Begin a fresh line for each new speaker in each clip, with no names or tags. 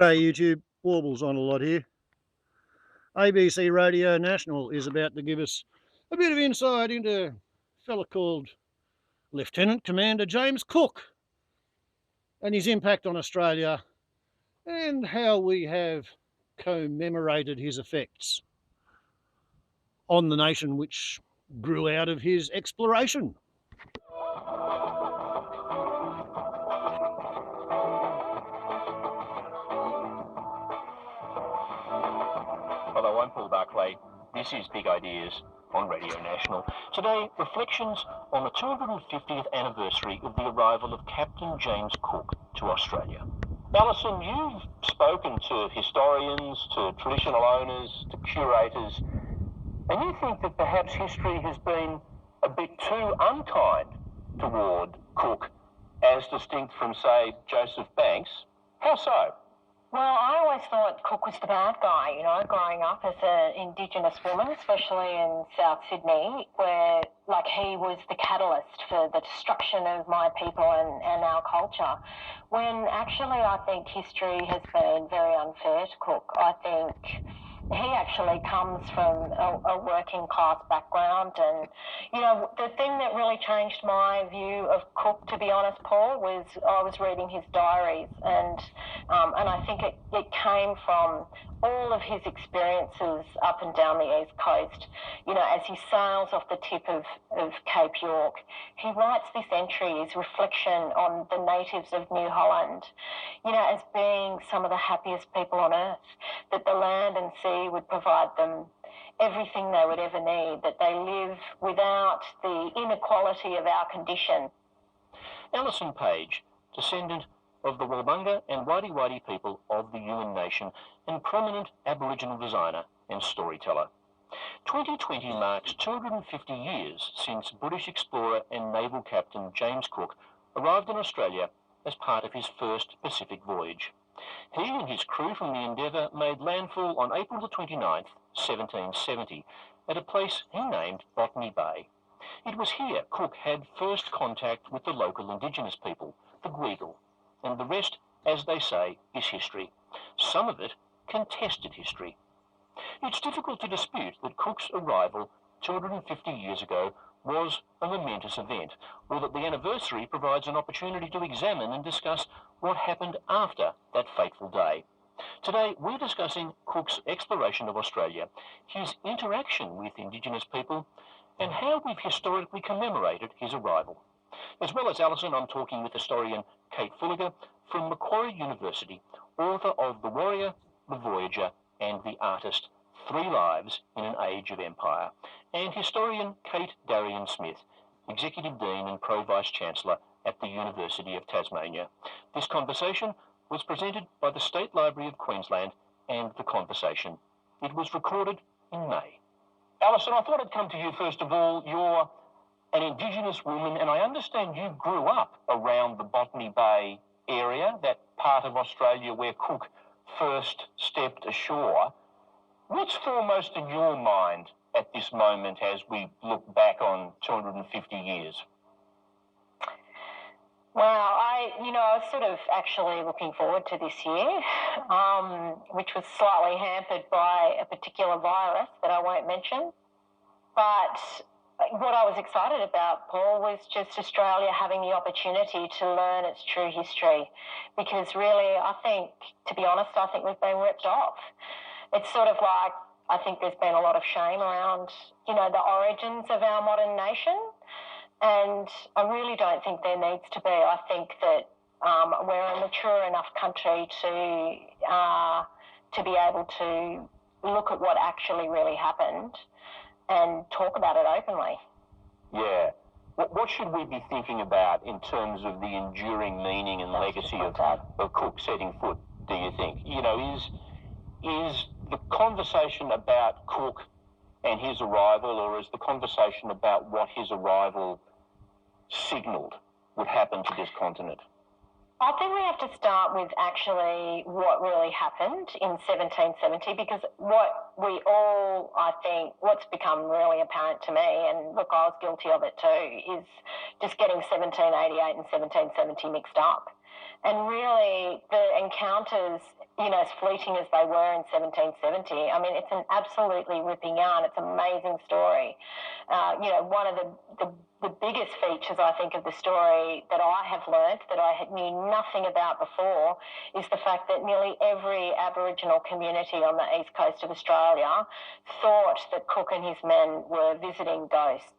Hey YouTube, Warbles on a lot here. ABC Radio National is about to give us a bit of insight into a fella called Lieutenant Commander James Cook and his impact on Australia and how we have commemorated his effects on the nation which grew out of his exploration.
Hello, I'm Paul Barclay. This is Big Ideas on Radio National. Today, reflections on the 250th anniversary of the arrival of Captain James Cook to Australia. Alison, you've spoken to historians, to traditional owners, to curators, and you think that perhaps history has been a bit too unkind toward Cook, as distinct from, say, Joseph Banks. How so?
Well, I always thought Cook was the bad guy, growing up as an Indigenous woman, especially in South Sydney, where, he was the catalyst for the destruction of my people and our culture. When actually I think history has been very unfair to Cook. I think he actually comes from a working class background, and the thing that really changed my view of Cook, to be honest, Paul, was I was reading his diaries, and I think it came from all of his experiences up and down the East Coast. As he sails off the tip of Cape York, he writes this entry, his reflection on the natives of New Holland, as being some of the happiest people on earth, that the land and sea would provide them everything they would ever need, that they live without the inequality of our condition.
Alison Page, descendant of the Walbunga and Wadi people of the Yuin Nation and prominent Aboriginal designer and storyteller. 2020 marks 250 years since British explorer and naval captain James Cook arrived in Australia as part of his first Pacific voyage. He and his crew from the Endeavour made landfall on April the 29th, 1770, at a place he named Botany Bay. It was here Cook had first contact with the local Indigenous people, the Gweagal, and the rest, as they say, is history. Some of it contested history. It's difficult to dispute that Cook's arrival 250 years ago was a momentous event, or that the anniversary provides an opportunity to examine and discuss what happened after that fateful day. Today, we're discussing Cook's exploration of Australia, his interaction with Indigenous people, and how we've historically commemorated his arrival. As well as Alison, I'm talking with historian Kate Fulliger from Macquarie University, author of The Warrior, The Voyager, and The Artist, 3 Lives in an Age of Empire, and historian Kate Darien-Smith, Executive Dean and Pro-Vice-Chancellor at the University of Tasmania. This conversation was presented by the State Library of Queensland and The Conversation. It was recorded in May. Alison, I thought I'd come to you first of all. You're an Indigenous woman, and I understand you grew up around the Botany Bay area, that part of Australia where Cook first stepped ashore. What's foremost in your mind at this moment as we look back on 250 years?
Well, I was sort of actually looking forward to this year, which was slightly hampered by a particular virus that I won't mention. But what I was excited about, Paul, was just Australia having the opportunity to learn its true history, because really, to be honest, I think we've been ripped off. It's sort of like, I think there's been a lot of shame around, the origins of our modern nation, and I really don't think there needs to be. I think that we're a mature enough country to be able to look at what actually really happened and talk about it openly.
Yeah. What should we be thinking about in terms of the enduring meaning and legacy of Cook setting foot, do you think? Is the conversation about Cook and his arrival, or is the conversation about what his arrival signalled would happen to this continent?
I think we have to start with actually what really happened in 1770, because what's become really apparent to me, and look, I was guilty of it too, is just getting 1788 and 1770 mixed up. And really, the encounters as fleeting as they were in 1770. I mean, it's an absolutely ripping yarn. It's an amazing story. One of the biggest features, I think, of the story that I have learnt that I knew nothing about before is the fact that nearly every Aboriginal community on the east coast of Australia thought that Cook and his men were visiting ghosts,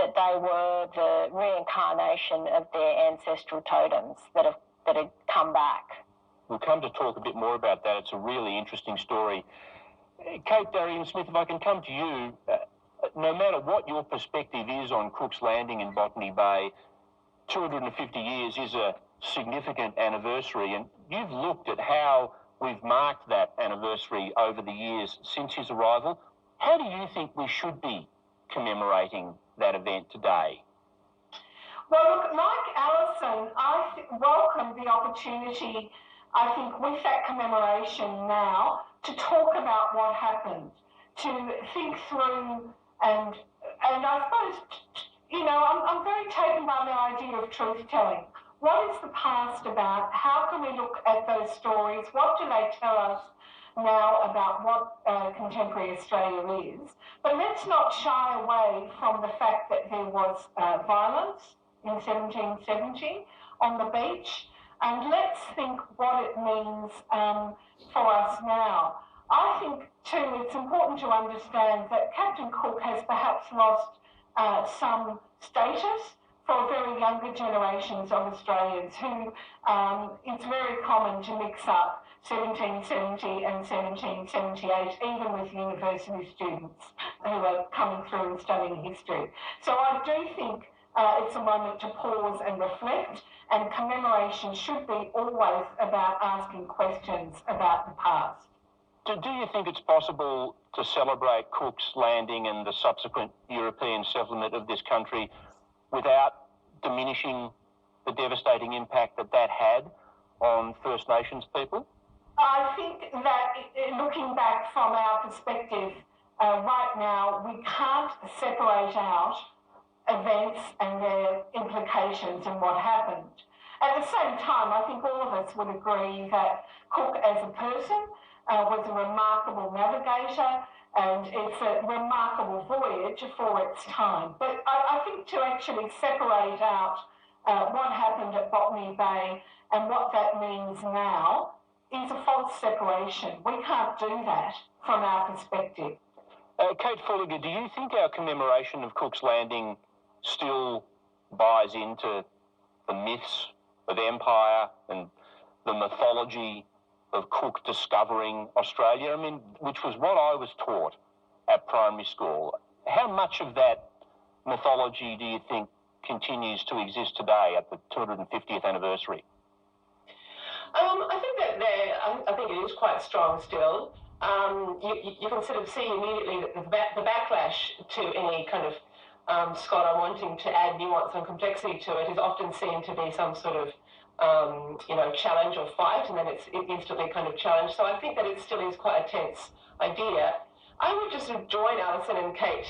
that they were the reincarnation of their ancestral totems that had come back.
We'll come to talk a bit more about that. It's a really interesting story. Kate Darrigan-Smith, if I can come to you, no matter what your perspective is on Cook's Landing in Botany Bay, 250 years is a significant anniversary, and you've looked at how we've marked that anniversary over the years since his arrival. How do you think we should be commemorating that event today?
Well, look, like Alison, I welcome the opportunity, I think, with that commemoration now, to talk about what happened, to think through, and I suppose, I'm very taken by the idea of truth-telling. What is the past about? How can we look at those stories? What do they tell us now about what contemporary Australia is? But let's not shy away from the fact that there was violence in 1770 on the beach, and let's think what it means for us now. I think, too, it's important to understand that Captain Cook has perhaps lost some status for very younger generations of Australians who it's very common to mix up 1770 and 1778, even with university students who are coming through and studying history. So I do think it's a moment to pause and reflect, and commemoration should be always about asking questions about the past.
Do you think it's possible to celebrate Cook's Landing and the subsequent European settlement of this country without diminishing the devastating impact that had on First Nations people?
I think that looking back from our perspective right now, we can't separate out events and their implications and what happened. At the same time, I think all of us would agree that Cook as a person was a remarkable navigator, and it's a remarkable voyage for its time. But I think to actually separate out what happened at Botany Bay and what that means now is a false separation. We can't do that from our perspective.
Kate Fulliger, do you think our commemoration of Cook's Landing still buys into the myths of empire and the mythology of Cook discovering Australia? I mean, which was what I was taught at primary school. How much of that mythology do you think continues to exist today at the 250th anniversary?
I think it is quite strong still. You can sort of see immediately that the backlash to any kind of scholar wanting to add nuance and complexity to it is often seen to be some sort of challenge or fight, and then it's instantly kind of challenged. So I think that it still is quite a tense idea. I would just sort of join Alison and Kate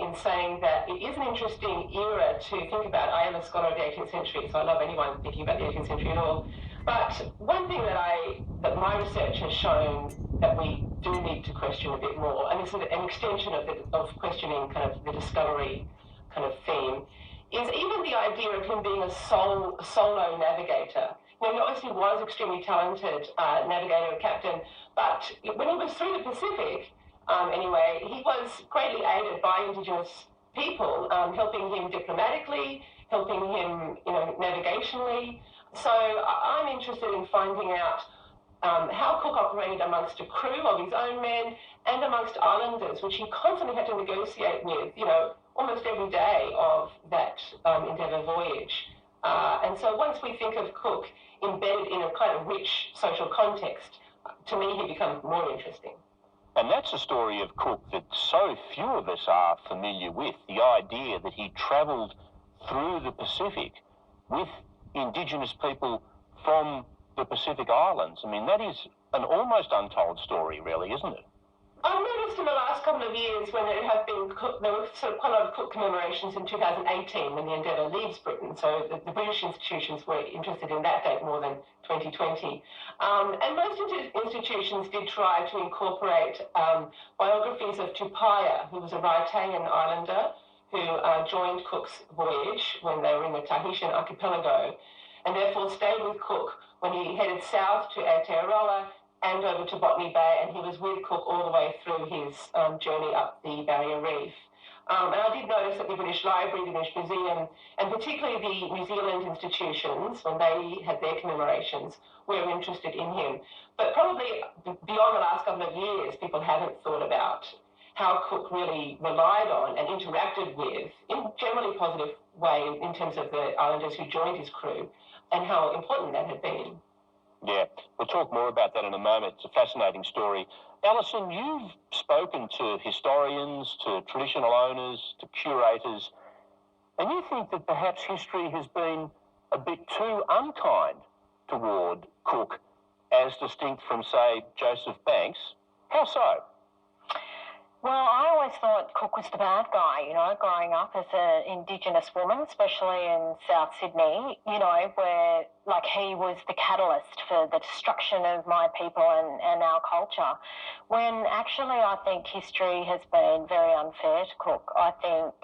in saying that it is an interesting era to think about. I am a scholar of the 18th century, so I love anyone thinking about the 18th century at all. But one thing that my research has shown that we do need to question a bit more, and this is an extension of questioning kind of the discovery kind of theme, is even the idea of him being a solo navigator. He obviously was extremely talented navigator and captain, but when he was through the Pacific, anyway, he was greatly aided by Indigenous people, helping him diplomatically, helping him, navigationally. So I'm interested in finding out how Cook operated amongst a crew of his own men and amongst islanders, which he constantly had to negotiate with, almost every day of that Endeavour voyage. And so once we think of Cook embedded in a kind of rich social context, to me he becomes more interesting.
And that's a story of Cook that so few of us are familiar with, the idea that he travelled through the Pacific with Indigenous people from the Pacific Islands. I mean, that is an almost untold story, really, isn't it?
I've noticed in the last couple of years when there have been there were sort of quite a lot of Cook commemorations in 2018 when the Endeavour leaves Britain, so the British institutions were interested in that date more than 2020. And most institutions did try to incorporate biographies of Tupaia, who was a Raetengan islander who joined Cook's voyage when they were in the Tahitian archipelago, and therefore stayed with Cook when he headed south to Aotearoa and over to Botany Bay, and he was with Cook all the way through his journey up the Barrier Reef. And I did notice that the British Library, the British Museum, and particularly the New Zealand institutions, when they had their commemorations, were interested in him. But probably beyond the last couple of years, people haven't thought about how Cook really relied on and interacted with, in a generally positive way, in terms of the islanders who joined his crew, and how important that had been.
Yeah, we'll talk more about that in a moment. It's a fascinating story. Alison, you've spoken to historians, to traditional owners, to curators, and you think that perhaps history has been a bit too unkind toward Cook, as distinct from, say, Joseph Banks. How so?
Well, I always thought Cook was the bad guy, you know, growing up as an Indigenous woman, especially in South Sydney, you know, where, like, he was the catalyst for the destruction of my people and our culture, when actually I think history has been very unfair to Cook. I think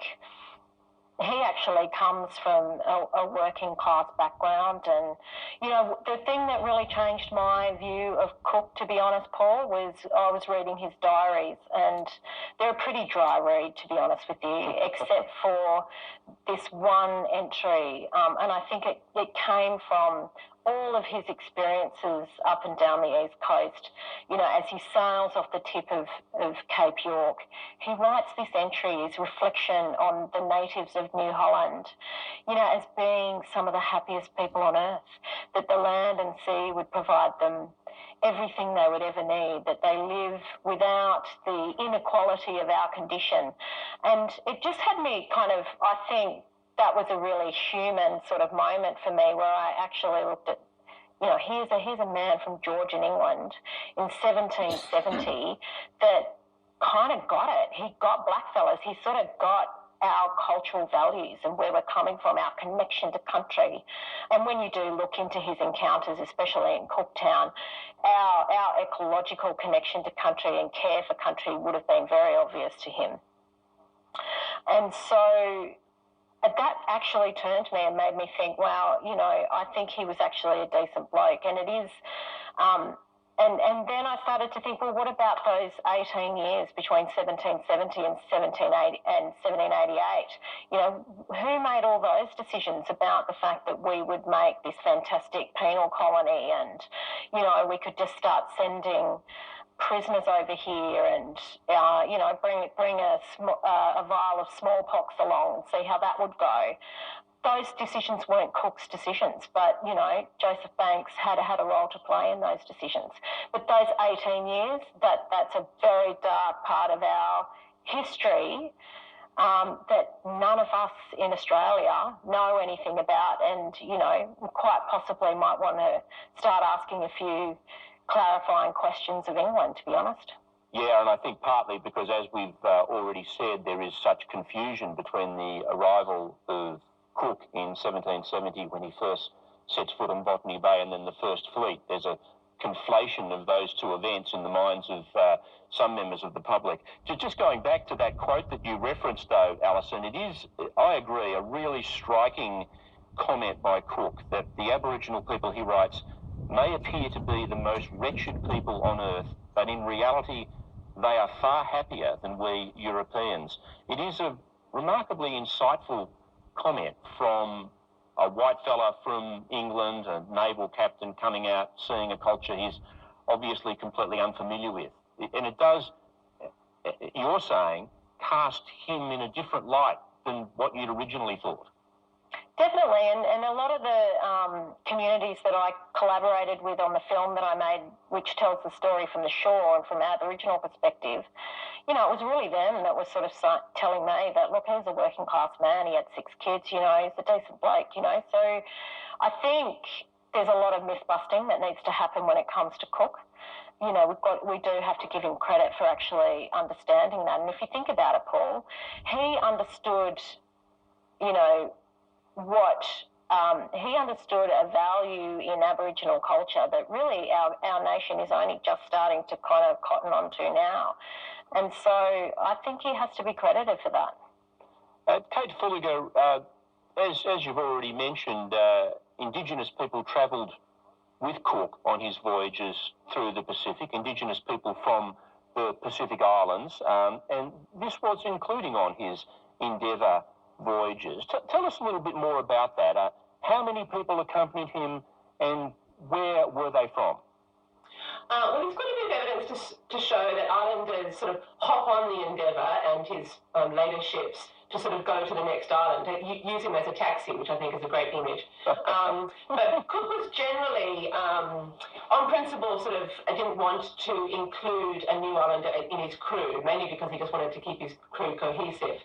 he actually comes from a working class background, and you know, the thing that really changed my view of Cook, to be honest, Paul, was I was reading his diaries, and they're a pretty dry read, to be honest with you, except for this one entry, and I think it came from all of his experiences up and down the East Coast. You know, as he sails off the tip of Cape York, he writes this entry, his reflection on the natives of New Holland, you know, as being some of the happiest people on earth, that the land and sea would provide them everything they would ever need, that they live without the inequality of our condition. And it just had me kind of, I think, that was a really human sort of moment for me, where I actually looked at, you know, here's a man from Georgian England in 1770 that kind of got it. He got blackfellas. He sort of got our cultural values and where we're coming from, our connection to country. And when you do look into his encounters, especially in Cooktown, our ecological connection to country and care for country would have been very obvious to him. And so that actually turned me and made me think, wow, you know, I think he was actually a decent bloke. And it is, and then I started to think, well, what about those 18 years between 1770 and 1788? You know, who made all those decisions about the fact that we would make this fantastic penal colony, and, you know, we could just start sending prisoners over here, and you know, bring a vial of smallpox along and see how that would go. Those decisions weren't Cook's decisions, but, you know, Joseph Banks had a role to play in those decisions. But those 18 years, that's a very dark part of our history that none of us in Australia know anything about, and, you know, quite possibly might want to start asking a few clarifying questions of England, to be honest.
Yeah, and I think partly because, as we've already said, there is such confusion between the arrival of Cook in 1770, when he first sets foot on Botany Bay, and then the First Fleet. There's a conflation of those two events in the minds of some members of the public. Just going back to that quote that you referenced, though, Alison, it is, I agree, a really striking comment by Cook, that the Aboriginal people, he writes, may appear to be the most wretched people on earth, but in reality they are far happier than we Europeans. It is a remarkably insightful comment from a white fella from England, a naval captain coming out, seeing a culture he's obviously completely unfamiliar with. And it does, you're saying, cast him in a different light than what you'd originally thought.
Definitely, and a lot of the communities that I collaborated with on the film that I made, which tells the story from the shore and from an Aboriginal perspective, you know, it was really them that was sort of telling me that, look, he's a working class man, he had 6 kids, you know, he's a decent bloke, you know. So I think there's a lot of myth busting that needs to happen when it comes to Cook. we do have to give him credit for actually understanding that. And if you think about it, Paul, he understood, he understood a value in Aboriginal culture that really our nation is only just starting to kind of cotton onto now. And so I think he has to be credited for that.
Kate Fulliger, as you've already mentioned, Indigenous people travelled with Cook on his voyages through the Pacific, Indigenous people from the Pacific Islands, and this was including on his Endeavour voyages. Tell us a little bit more about that. How many people accompanied him and where were they from?
Well, there's got a bit of evidence to show that islanders sort of hop on the Endeavour and his later ships to sort of go to the next island, use him as a taxi, which I think is a great image. But Cook was generally, on principle, sort of didn't want to include a new islander in his crew, mainly because he just wanted to keep his crew cohesive.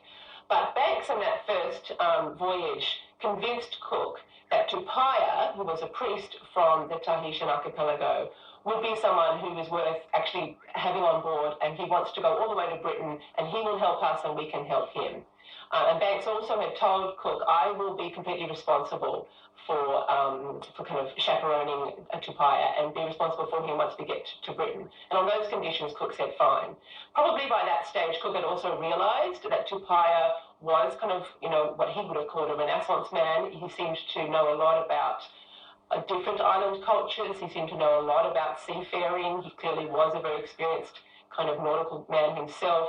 But Banks on that first voyage convinced Cook that Tupaia, who was a priest from the Tahitian archipelago, would be someone who is worth actually having on board, and he wants to go all the way to Britain, and he will help us and we can help him. And Banks also had told Cook, I will be completely responsible for kind of chaperoning Tupaia and be responsible for him once we get to Britain. And on those conditions, Cook said fine. Probably by that stage, Cook had also realised that Tupaia was kind of, what he would have called a Renaissance man. He seemed to know a lot about different island cultures. He seemed to know a lot about seafaring. He clearly was a very experienced kind of nautical man himself,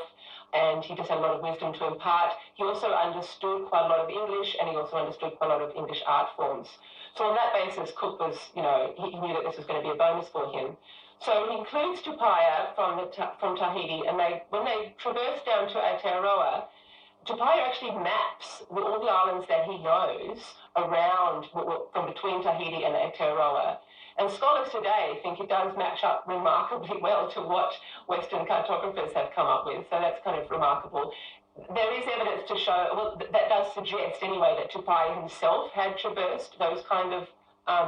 and he just had a lot of wisdom to impart. He also understood quite a lot of English, and he also understood quite a lot of English art forms. So on that basis, Cook was, he knew that this was going to be a bonus for him. So he includes Tupaia from Tahiti, and when they traverse down to Aotearoa, Tupaia actually maps all the islands that he knows around, from between Tahiti and Aotearoa. And scholars today think it does match up remarkably well to what Western cartographers have come up with. So that's kind of remarkable. There is evidence to show, well, that does suggest anyway that Tupaia himself had traversed those kind of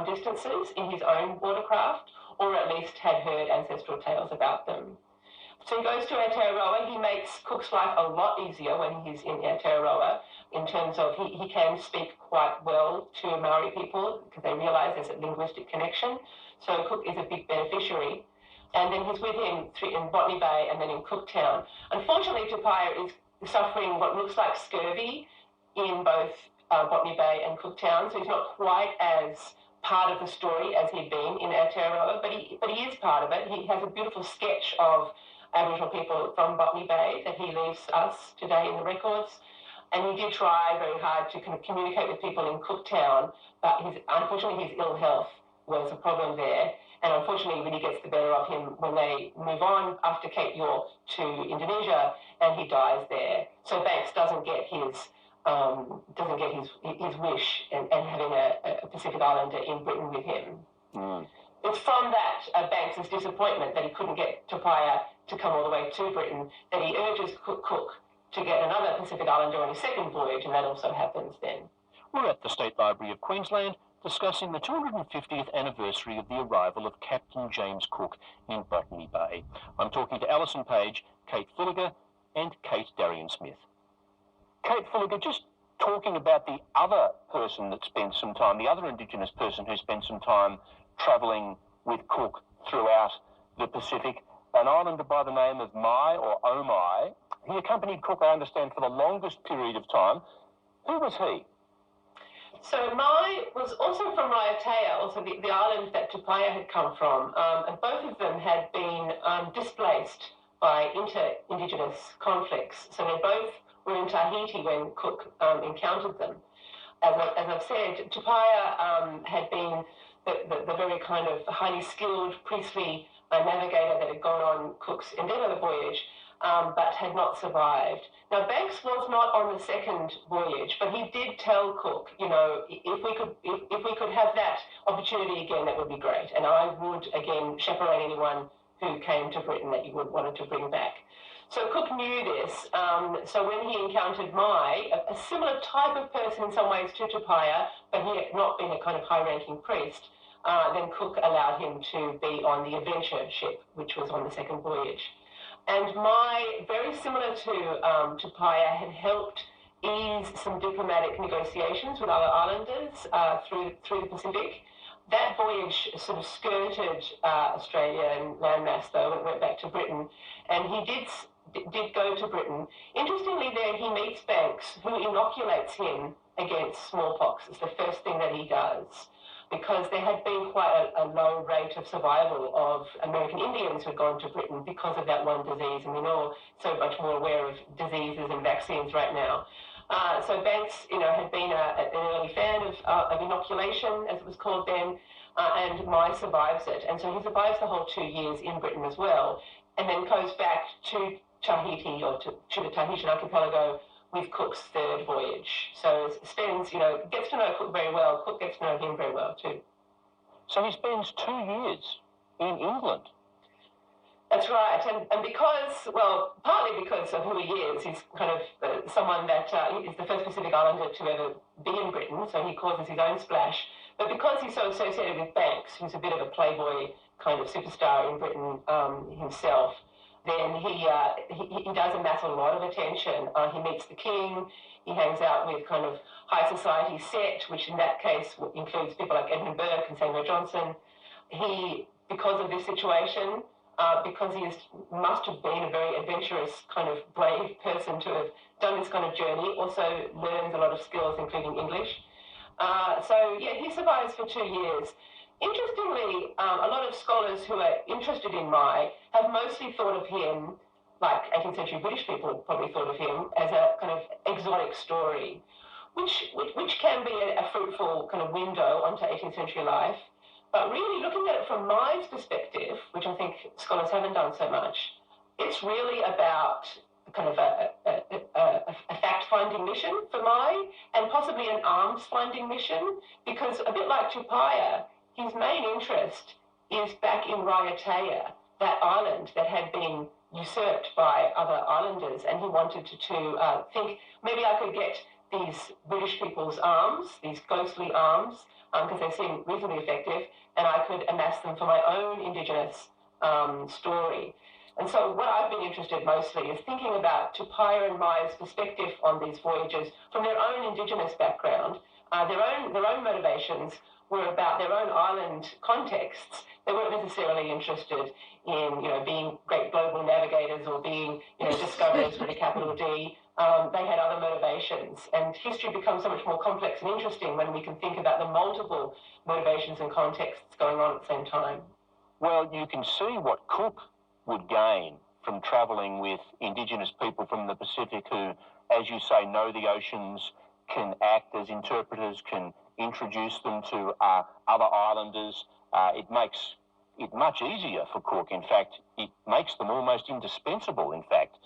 distances in his own watercraft, or at least had heard ancestral tales about them. So he goes to Aotearoa. He makes Cook's life a lot easier when he's in Aotearoa, in terms of he can speak quite well to Maori people because they realise there's a linguistic connection. So Cook is a big beneficiary. And then he's with him in Botany Bay and then in Cooktown. Unfortunately, Tupaia is suffering what looks like scurvy in both Botany Bay and Cooktown, so he's not quite as part of the story as he'd been in Aotearoa, but he is part of it. He has a beautiful sketch of Aboriginal people from Botany Bay that he leaves us today in the records. And he did try very hard to kind of communicate with people in Cooktown, but unfortunately his ill health was a problem there. And unfortunately, when he gets the better of him, when they move on after Cape York to Indonesia, and he dies there. So Banks doesn't get his wish and having a Pacific Islander in Britain with him. Mm. It's from that Banks's disappointment that he couldn't get Tupaia to come all the way to Britain that he urges Cook to get another Pacific Islander on his second voyage, and that also happens then.
We're at the State Library of Queensland discussing the 250th anniversary of the arrival of Captain James Cook in Botany Bay. I'm talking to Alison Page, Kate Fulliger and Kate Darrian-Smith. Kate Fulliger, just talking about the other person that spent some time, the other Indigenous person who spent some time travelling with Cook throughout the Pacific, an islander by the name of Mai or Omai. He accompanied Cook, I understand, for the longest period of time. Who was he?
So Mai was also from Raiatea, also the island that Tupaia had come from, and both of them had been displaced by inter-Indigenous conflicts. So they both were in Tahiti when Cook encountered them. As I've said, Tupaia had been the very kind of highly skilled priestly navigator that had gone on Cook's Endeavour voyage, but had not survived. Now, Banks was not on the second voyage, but he did tell Cook, if we could have that opportunity again, that would be great. And I would, again, chaperone anyone who came to Britain that you would wanted to bring back. So Cook knew this. So when he encountered Mai, a similar type of person in some ways to Tupaia, but he had not been a kind of high-ranking priest, then Cook allowed him to be on the Adventure ship, which was on the second voyage. And very similar to Paya, had helped ease some diplomatic negotiations with other islanders through the Pacific. That voyage sort of skirted Australia and landmass, though, and went back to Britain. And he did go to Britain. Interestingly, there he meets Banks, who inoculates him against smallpox. It's the first thing that he does, because there had been quite a low rate of survival of American Indians who had gone to Britain because of that one disease, and we're all so much more aware of diseases and vaccines right now. So Banks, had been an early fan of inoculation, as it was called then, and Mai survives it. And so he survives the whole 2 years in Britain as well, and then goes back to Tahiti, or to the Tahitian archipelago, with Cook's third voyage. So spends, gets to know Cook very well. Cook gets to know him very well too.
So he spends 2 years in England.
That's right, and because, well, partly because of who he is, he's kind of someone that is the first Pacific Islander to ever be in Britain, so he causes his own splash. But because he's so associated with Banks, who's a bit of a playboy kind of superstar in Britain himself, then he does amass a lot of attention. He meets the king, he hangs out with kind of high society set, which in that case includes people like Edmund Burke and Samuel Johnson. He, because of this situation, because he must have been a very adventurous, kind of brave person to have done this kind of journey, also learns a lot of skills, including English. He survives for 2 years. Interestingly, a lot of scholars who are interested in Mai have mostly thought of him, like 18th century British people probably thought of him, as a kind of exotic story, which can be a fruitful kind of window onto 18th century life. But really looking at it from Mai's perspective, which I think scholars haven't done so much, it's really about kind of a fact-finding mission for Mai, and possibly an arms-finding mission, because a bit like Tupaia, his main interest is back in Raiatea, that island that had been usurped by other islanders, and he wanted to think, maybe I could get these British people's arms, these ghostly arms, because they seem reasonably effective, and I could amass them for my own Indigenous story. And so what I've been interested mostly is thinking about Tupaia and Mai's perspective on these voyages from their own Indigenous background. Their own motivations were about their own island contexts. They weren't necessarily interested in, being great global navigators or being, discoverers with a capital D. They had other motivations, and history becomes so much more complex and interesting when we can think about the multiple motivations and contexts going on at the same time.
Well, you can see what Cook would gain from travelling with Indigenous people from the Pacific who, as you say, know the oceans, can act as interpreters, can introduce them to other islanders. It makes it much easier for Cook. In fact, it makes them almost indispensable, in fact,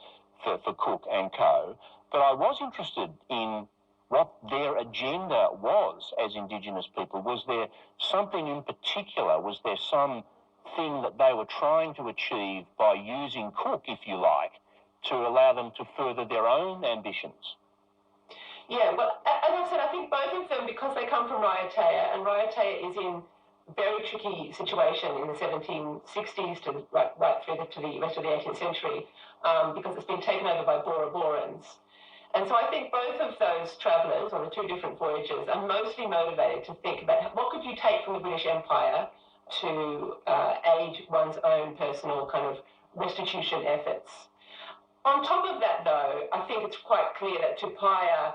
for Cook and co. But I was interested in what their agenda was as Indigenous people. Was there something in particular? Was there some thing that they were trying to achieve by using Cook, if you like, to allow them to further their own ambitions?
Yeah, well, as I said, I think both of them, because they come from Raiatea, and Raiatea is in a very tricky situation in the 1760s right through to the rest of the 18th century, because it's been taken over by Aborigines. And so I think both of those travellers on the two different voyages are mostly motivated to think about what could you take from the British Empire to aid one's own personal kind of restitution efforts. On top of that, though, I think it's quite clear that Tupaia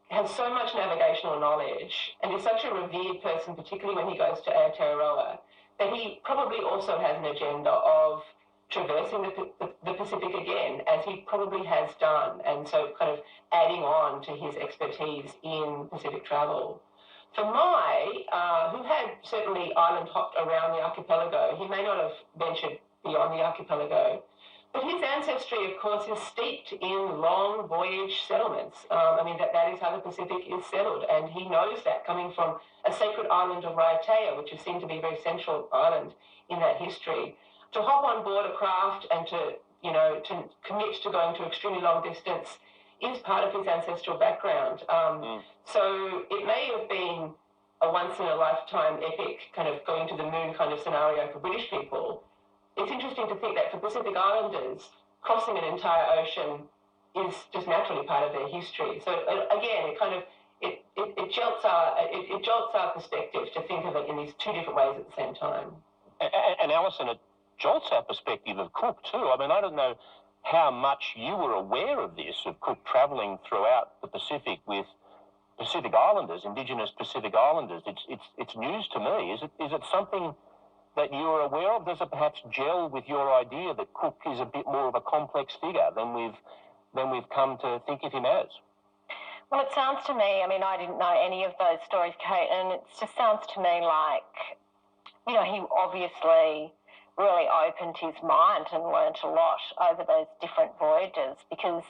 has so much navigational knowledge and is such a revered person, particularly when he goes to Aotearoa, that he probably also has an agenda of traversing the Pacific again, as he probably has done, and so kind of adding on to his expertise in Pacific travel. For Mai, who had certainly island hopped around the archipelago, he may not have ventured beyond the archipelago, but his ancestry, of course, is steeped in long voyage settlements. That is how the Pacific is settled, and he knows that coming from a sacred island of Raiatea, which is seen to be a very central island in that history. To hop on board a craft and to commit to going to extremely long distance is part of his ancestral background. So it may have been a once-in-a-lifetime epic kind of going to the moon kind of scenario for British people, it's interesting to think that for Pacific Islanders, crossing an entire ocean is just naturally part of their history. So again, it jolts our perspective to think of it in these two different ways at the same time.
And Alison, it jolts our perspective of Cook too. I mean, I don't know how much you were aware of this, of Cook travelling throughout the Pacific with Pacific Islanders, Indigenous Pacific Islanders. It's news to me. Is it something that you're aware of? Does it perhaps gel with your idea that Cook is a bit more of a complex figure than we've come to think of him as?
Well, it sounds to me, I mean, I didn't know any of those stories, Kate, and it just sounds to me like, you know, he obviously really opened his mind and learnt a lot over those different voyages because,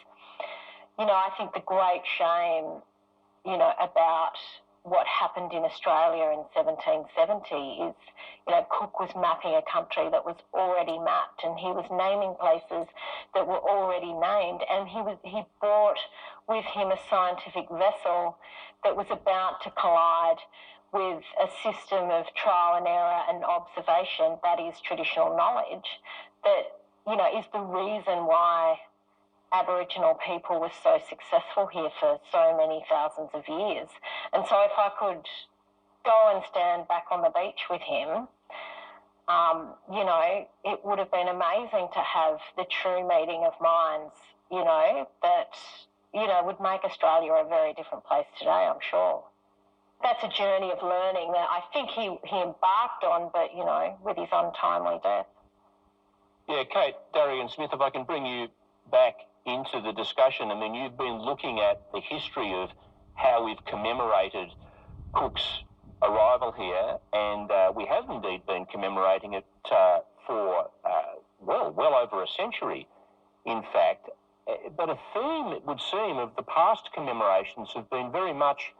you know, I think the great shame, you know, about what happened in Australia in 1770 is, you know, Cook was mapping a country that was already mapped and he was naming places that were already named, and he brought with him a scientific vessel that was about to collide with a system of trial and error and observation, that is traditional knowledge, that, you know, is the reason why Aboriginal people were so successful here for so many thousands of years. And so if I could go and stand back on the beach with him, you know, it would have been amazing to have the true meeting of minds, you know, that, you know, would make Australia a very different place today, I'm sure. That's a journey of learning that I think he embarked on, but, you know, with his untimely death.
Yeah, Kate, Darian Smith, if I can bring you back into the discussion. I mean, you've been looking at the history of how we've commemorated Cook's arrival here, and we have indeed been commemorating it for, well over a century, in fact. But a theme, it would seem, of the past commemorations have been very much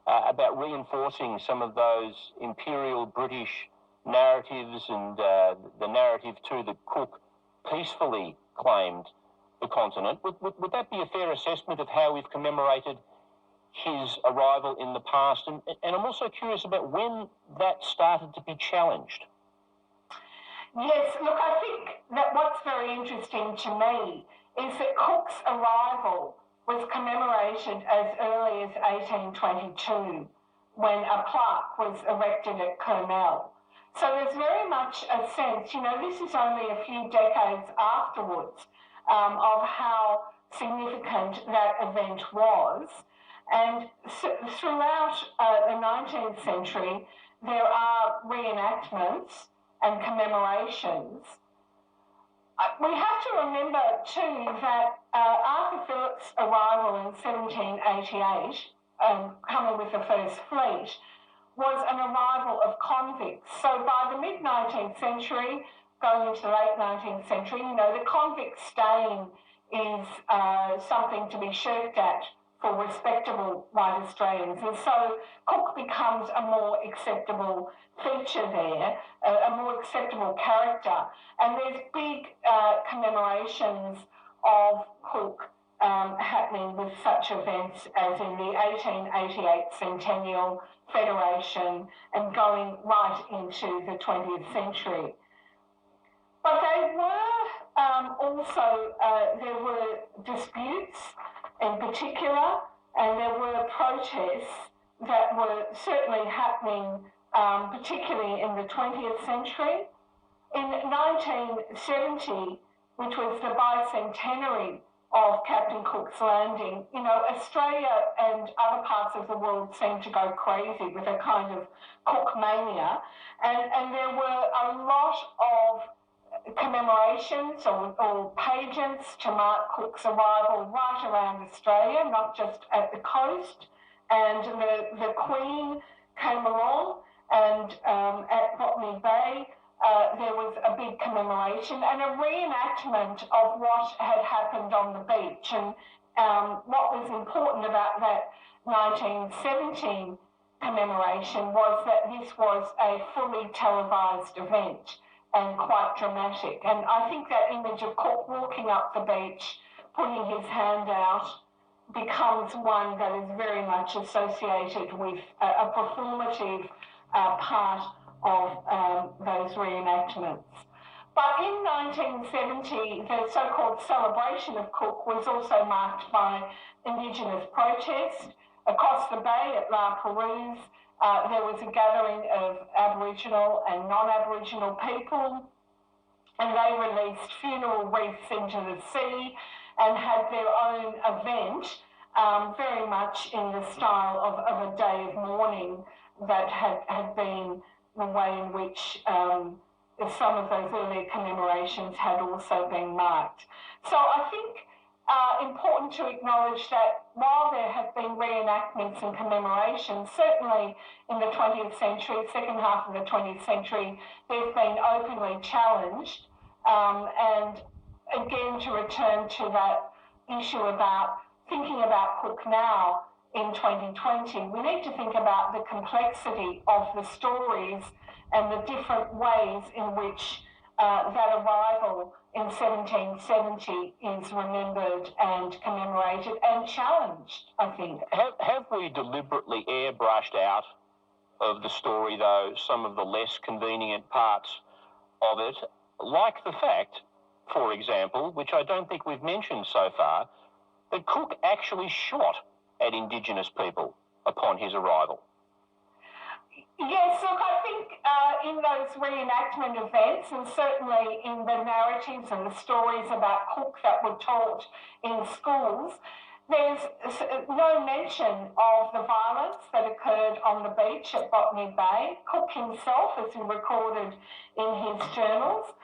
about reinforcing some of those imperial British narratives and the narrative too that Cook peacefully claimed the continent. Would that be a fair assessment of how we've commemorated his arrival in the past? And I'm also curious about when that started to be challenged.
Yes, look, I think that what's very interesting to me is that Cook's arrival was commemorated as early as 1822 when a plaque was erected at Cornell. So there's very much a sense, you know, this is only a few decades afterwards of how significant that event was. And throughout the 19th century, there are reenactments and commemorations. We have to remember too that Arthur Phillip's arrival in 1788, coming with the first fleet, was an arrival of convicts. So by the mid-19th century, going into the late 19th century, you know, the convict staying is something to be shirked at for respectable white Australians. And so Cook becomes a more acceptable feature there, a more acceptable character. And there's big commemorations of Cook happening with such events as in the 1888 Centennial Federation and going right into the 20th century. But they were also, there were disputes in particular, and there were protests that were certainly happening, particularly in the 20th century. In 1970, which was the bicentenary of Captain Cook's landing, you know, Australia and other parts of the world seemed to go crazy with a kind of Cook mania, and there were a lot of commemorations or pageants to mark Cook's arrival right around Australia, not just at the coast. And the Queen came along, and at Botany Bay there was a big commemoration and a reenactment of what had happened on the beach. And what was important about that 1917 commemoration was that this was a fully televised event and quite dramatic. And I think that image of Cook walking up the beach, putting his hand out, becomes one that is very much associated with a performative part of those reenactments. But in 1970, the so-called celebration of Cook was also marked by Indigenous protest. Across the bay at La Perouse, there was a gathering of Aboriginal and non-Aboriginal people, and they released funeral wreaths into the sea and had their own event, very much in the style of a day of mourning that had been the way in which some of those earlier commemorations had also been marked. So I think important to acknowledge that while there have been reenactments and commemorations, certainly in the 20th century, second half of the 20th century, they've been openly challenged. And again, to return to that issue about thinking about Cook now in 2020, we need to think about the complexity of the stories and the different ways in which that arrival in 1770 is remembered and commemorated and challenged, I think.
Have we deliberately airbrushed out of the story, though, some of the less convenient parts of it, like the fact, for example, which I don't think we've mentioned so far, that Cook actually shot at Indigenous people upon his arrival?
Yes, look, I think in those reenactment events, and certainly in the narratives and the stories about Cook that were taught in schools, there's no mention of the violence that occurred on the beach at Botany Bay. Cook himself, as he recorded in his journals,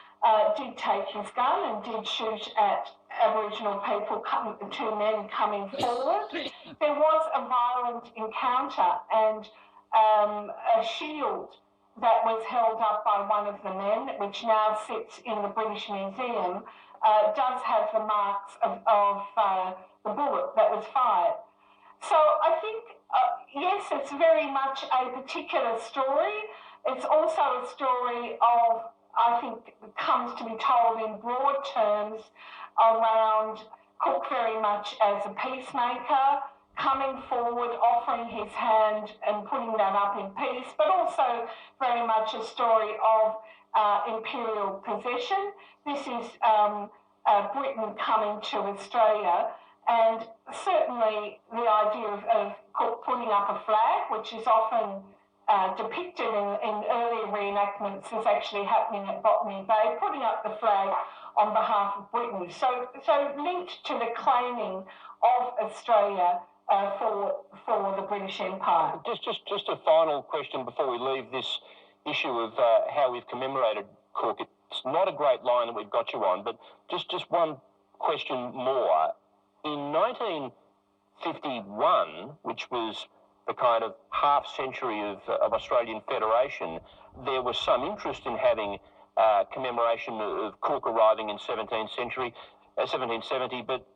did take his gun and did shoot at Aboriginal people, two men coming forward. There was a violent encounter, and a shield that was held up by one of the men, which now sits in the British Museum, does have the marks of the bullet that was fired. So I think, yes, it's very much a particular story. It's also a story of, I think, comes to be told in broad terms around Cook very much as a peacemaker, coming forward, offering his hand and putting that up in peace, but also very much a story of imperial possession. This is Britain coming to Australia, and certainly the idea of Cook putting up a flag, which is often depicted in earlier reenactments as actually happening at Botany Bay, putting up the flag on behalf of Britain. So linked to the claiming of Australia for the British Empire.
Just a final question before we leave this issue of how we've commemorated Cook. It's not a great line that we've got you on, but just one question more. In 1951, which was the kind of half century of Australian Federation, there was some interest in having commemoration of Cook arriving in 1770, but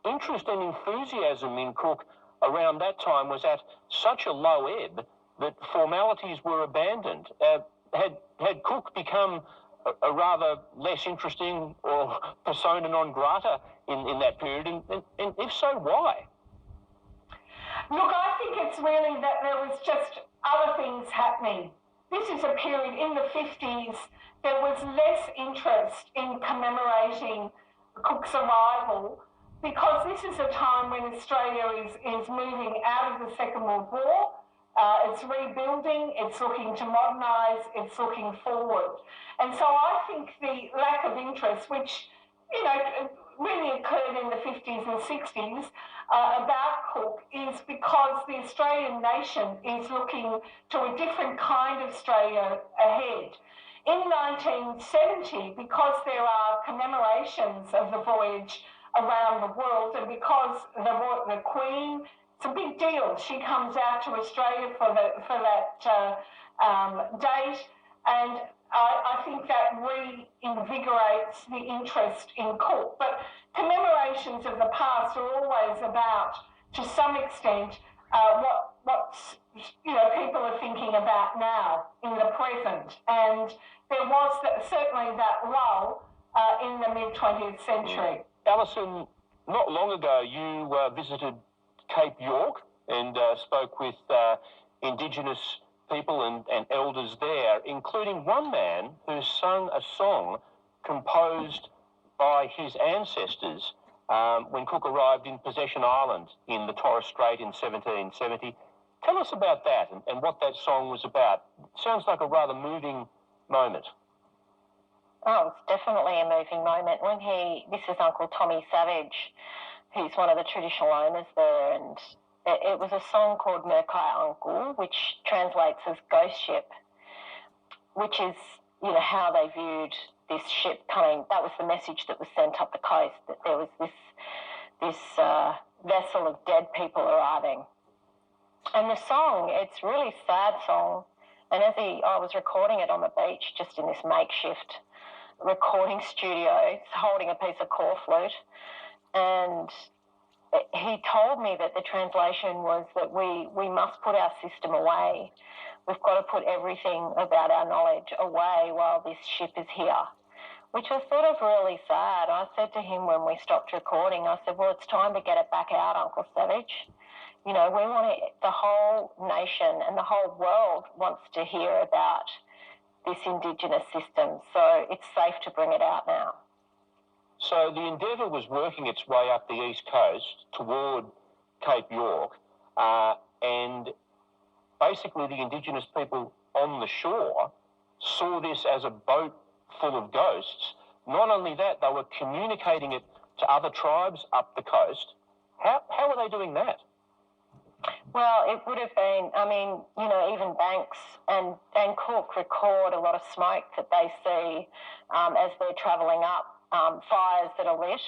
interest and enthusiasm in Cook around that time was at such a low ebb that formalities were abandoned. Had Cook become a rather less interesting or persona non grata in that period, and if so, why?
Look, I think it's really that there was just other things happening. This is a period in the 50s, there was less interest in commemorating Cook's arrival, because this is a time when Australia is moving out of the Second World War. It's rebuilding, it's looking to modernise, it's looking forward. And so I think the lack of interest, which, you know, really occurred in the 50s and 60s about Cook, is because the Australian nation is looking to a different kind of Australia ahead. In 1970, because there are commemorations of the voyage around the world, and because the Queen, it's a big deal. She comes out to Australia for that date, and I think that reinvigorates the interest in Cook. But commemorations of the past are always about, to some extent, what people are thinking about now in the present, and there was certainly that lull in the mid-20th century.
Alison, not long ago you visited Cape York and spoke with Indigenous people and elders there, including one man who sung a song composed by his ancestors when Cook arrived in Possession Island in the Torres Strait in 1770. Tell us about that and what that song was about. Sounds like a rather moving moment.
Oh, it's definitely a moving moment. This is Uncle Tommy Savage, who's one of the traditional owners there, and it was a song called Merkai Uncle, which translates as ghost ship, which is, how they viewed this ship coming. That was the message that was sent up the coast, that there was this vessel of dead people arriving. And the song, it's a really sad song. And I was recording it on the beach, just in this makeshift recording studio, holding a piece of core flute. And he told me that the translation was that we must put our system away. We've got to put everything about our knowledge away while this ship is here, which was sort of really sad. I said to him when we stopped recording, I said, well, it's time to get it back out, Uncle Savage. We want the whole nation and the whole world wants to hear about this Indigenous system, so it's safe to bring it out now.
So the Endeavour was working its way up the east coast toward Cape York, and basically the Indigenous people on the shore saw this as a boat full of ghosts. Not only that, they were communicating it to other tribes up the coast. How were they doing that?
Well, it would have been, even Banks and Cook record a lot of smoke that they see as they're travelling up, fires that are lit.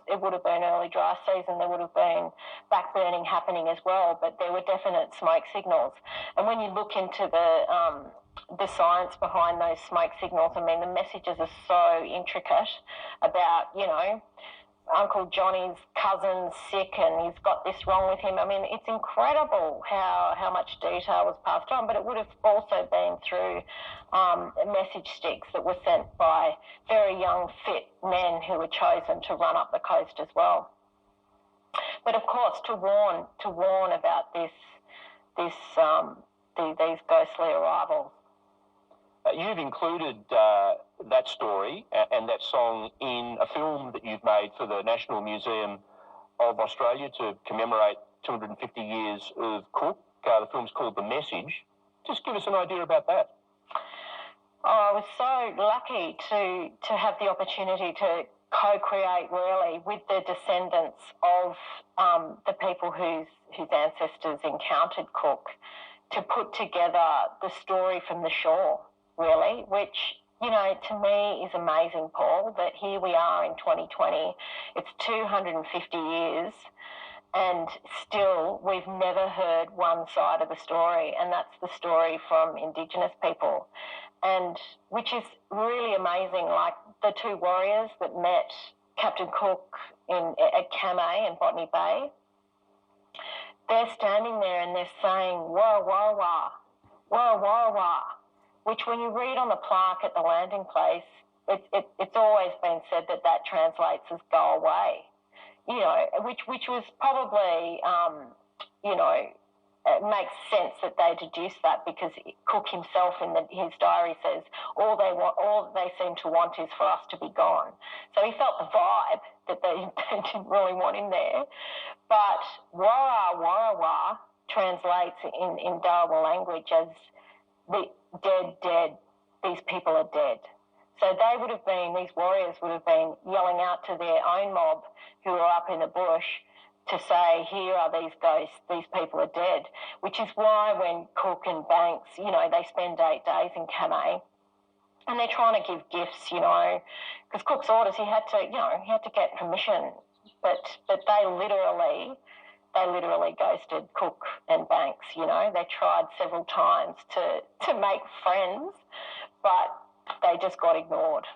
It would have been early dry season. There would have been backburning happening as well, but there were definite smoke signals. And when you look into the science behind those smoke signals, the messages are so intricate about, Uncle Johnny's cousin's sick and he's got this wrong with him. It's incredible how much detail was passed on, but it would have also been through message sticks that were sent by very young, fit men who were chosen to run up the coast as well. But of course, to warn about these ghostly arrivals.
You've included that story and that song in a film that you've made for the National Museum of Australia to commemorate 250 years of Cook. The film's called The Message. Just give us an idea about that.
Oh, I was so lucky to have the opportunity to co-create really with the descendants of the people whose ancestors encountered Cook, to put together the story from the shore, really, which, to me is amazing, Paul, that here we are in 2020. It's 250 years and still we've never heard one side of the story, and that's the story from Indigenous people, and which is really amazing. Like the two warriors that met Captain Cook at Biame in Botany Bay, they're standing there and they're saying, wah, wah, wah, wah, wah, wah, which when you read on the plaque at the landing place, it's always been said that translates as go away, which was probably, it makes sense that they deduced that, because Cook himself in his diary says all they seem to want is for us to be gone. So he felt the vibe that they didn't really want him there. But wara wara wa translates in Darwa language as the dead, these people are dead. So these warriors would have been yelling out to their own mob who were up in the bush to say, here are these ghosts, these people are dead, which is why when Cook and Banks, they spend 8 days in Biame, and they're trying to give gifts, because Cook's orders, he had to get permission, but they literally ghosted Cook and Banks, They tried several times to make friends, but they just got ignored.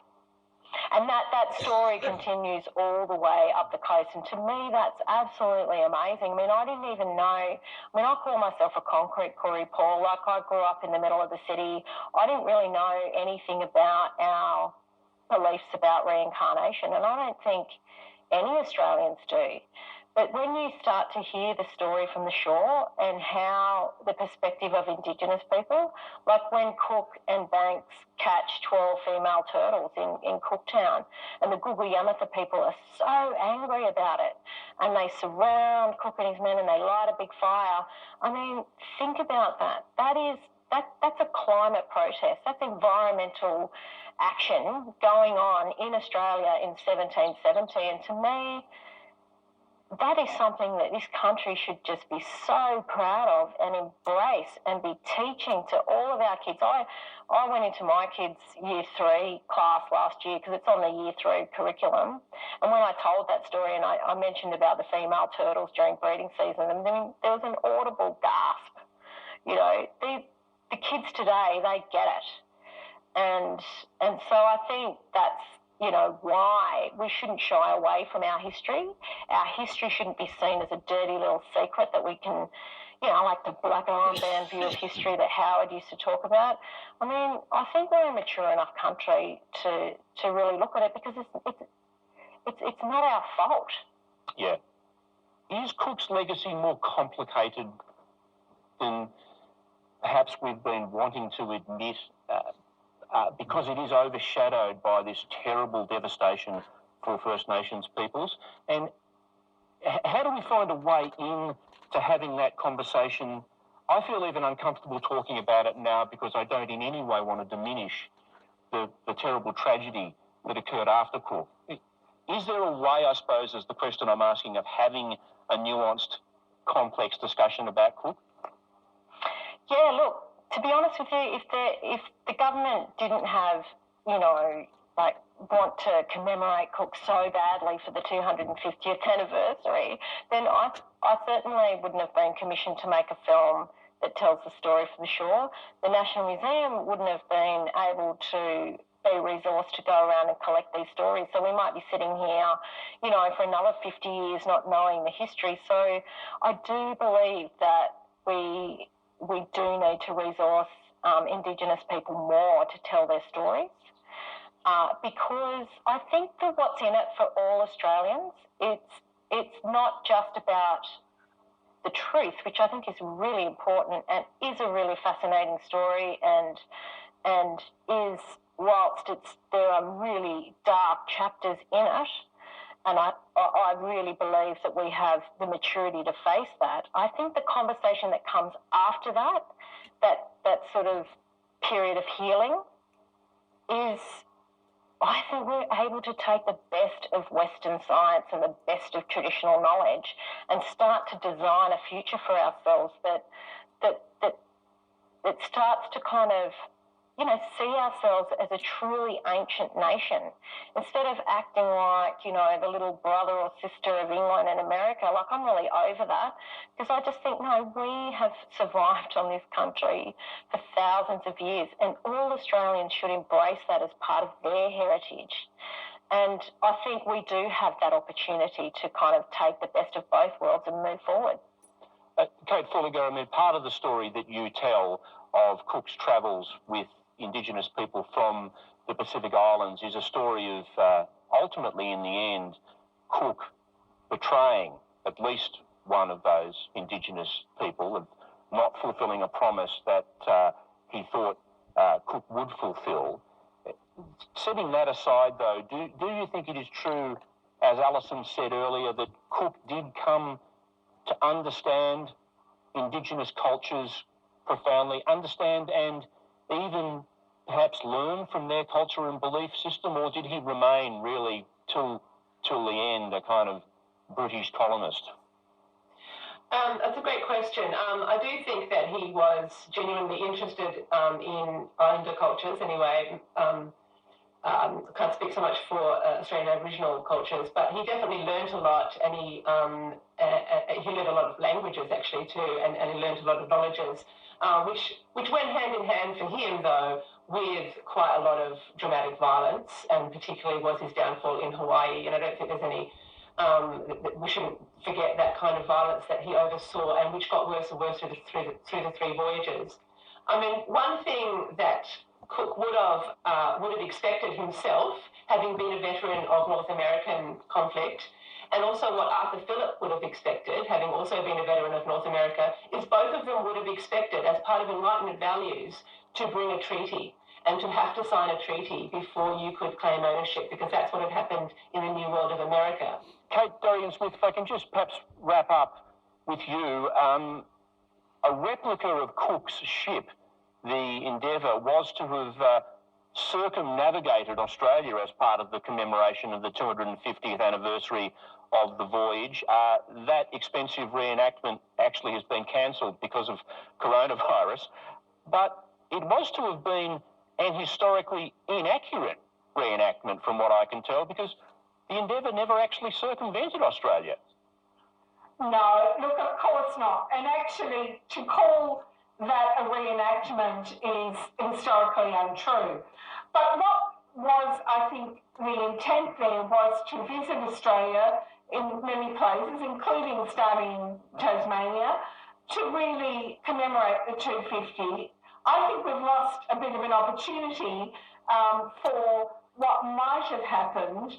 And that story continues all the way up the coast. And to me, that's absolutely amazing. I didn't even know. I call myself a concrete Koori, Paul. Like, I grew up in the middle of the city. I didn't really know anything about our beliefs about reincarnation. And I don't think any Australians do. But when you start to hear the story from the shore and how the perspective of Indigenous people, like when Cook and Banks catch 12 female turtles in Cooktown, and the Guguyamatha people are so angry about it, and they surround Cook and his men and they light a big fire. I mean, think about that. That's a climate protest. That's environmental action going on in Australia in 1770. And to me, that is something that this country should just be so proud of and embrace and be teaching to all of our kids. I went into my kids' Year 3 class last year because it's on the Year 3 curriculum. And when I told that story and I mentioned about the female turtles during breeding season, and then there was an audible gasp. You know, the kids today, they get it. And so I think that's, you know, why we shouldn't shy away from our history. Our history shouldn't be seen as a dirty little secret that we can, you know, like the black armband view of history that Howard used to talk about. I mean, I think we're a mature enough country to really look at it because it's not our fault.
Yeah. Is Cook's legacy more complicated than perhaps we've been wanting to admit? Because it is overshadowed by this terrible devastation for First Nations peoples. And how do we find a way in to having that conversation? I feel even uncomfortable talking about it now because I don't in any way want to diminish the terrible tragedy that occurred after Cook. Is there a way, I suppose, is the question I'm asking, of having a nuanced, complex discussion about Cook?
Yeah, look, to be honest with you, if the government didn't have, you know, like want to commemorate Cook so badly for the 250th anniversary, then I certainly wouldn't have been commissioned to make a film that tells the story from the shore. The National Museum wouldn't have been able to be resourced to go around and collect these stories. So we might be sitting here, you know, for another 50 years not knowing the history. So I do believe that we do need to resource Indigenous people more to tell their stories because I think that what's in it for all Australians, it's not just about the truth, which I think is really important and is a really fascinating story and is, whilst there are really dark chapters in it, and I really believe that we have the maturity to face that. I think the conversation that comes after that sort of period of healing is, I think we're able to take the best of Western science and the best of traditional knowledge and start to design a future for ourselves that starts to kind of, you know, see ourselves as a truly ancient nation instead of acting like, you know, the little brother or sister of England and America. Like, I'm really over that because I just think, no, we have survived on this country for thousands of years and all Australians should embrace that as part of their heritage. And I think we do have that opportunity to kind of take the best of both worlds and move forward.
Kate Fulliger, I mean, part of the story that you tell of Cook's travels with Indigenous people from the Pacific Islands is a story of, ultimately in the end, Cook betraying at least one of those Indigenous people, of not fulfilling a promise that he thought Cook would fulfil. Setting that aside, though, do you think it is true, as Alison said earlier, that Cook did come to understand Indigenous cultures profoundly, understand and even perhaps learn from their culture and belief system, or did he remain really till the end a kind of British colonist?
That's a great question. I do think that he was genuinely interested in Islander cultures anyway. I can't speak so much for Australian Aboriginal cultures, but he definitely learned a lot, and he learned a lot of languages actually too, and he learned a lot of knowledges, which went hand in hand for him though with quite a lot of dramatic violence, and particularly was his downfall in Hawaii. And I don't think there's any we shouldn't forget that kind of violence that he oversaw, and which got worse and worse through the three voyages. I mean, one thing that Cook would have expected himself, having been a veteran of North American conflict, and also what Arthur Phillip would have expected, having also been a veteran of North America, is both of them would have expected, as part of Enlightenment values, to bring a treaty and to have to sign a treaty before you could claim ownership, because that's what had happened in the New World of America.
Kate Darian-Smith, if I can just perhaps wrap up with you. A replica of Cook's ship, the Endeavour, was to have circumnavigated Australia as part of the commemoration of the 250th anniversary of the voyage. That expensive reenactment actually has been cancelled because of coronavirus, but it was to have been an historically inaccurate reenactment from what I can tell, because the Endeavour never actually circumvented Australia.
No, look, of course not. And actually, to call that a reenactment is historically untrue. But what was, I think, the intent there was to visit Australia in many places, including starting in Tasmania, to really commemorate the 250. I think we've lost a bit of an opportunity for what might have happened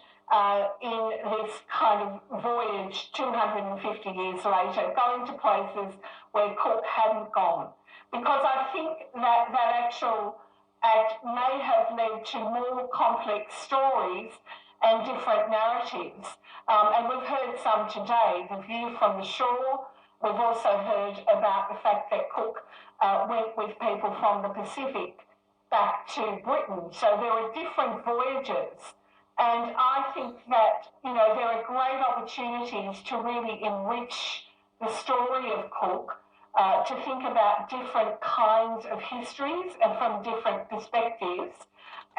in this kind of voyage 250 years later, going to places where Cook hadn't gone. Because I think that actual act may have led to more complex stories and different narratives. And we've heard some today, the view from the shore. We've also heard about the fact that Cook went with people from the Pacific back to Britain. So there are different voyages. And I think that, you know, there are great opportunities to really enrich the story of Cook, to think about different kinds of histories and from different perspectives.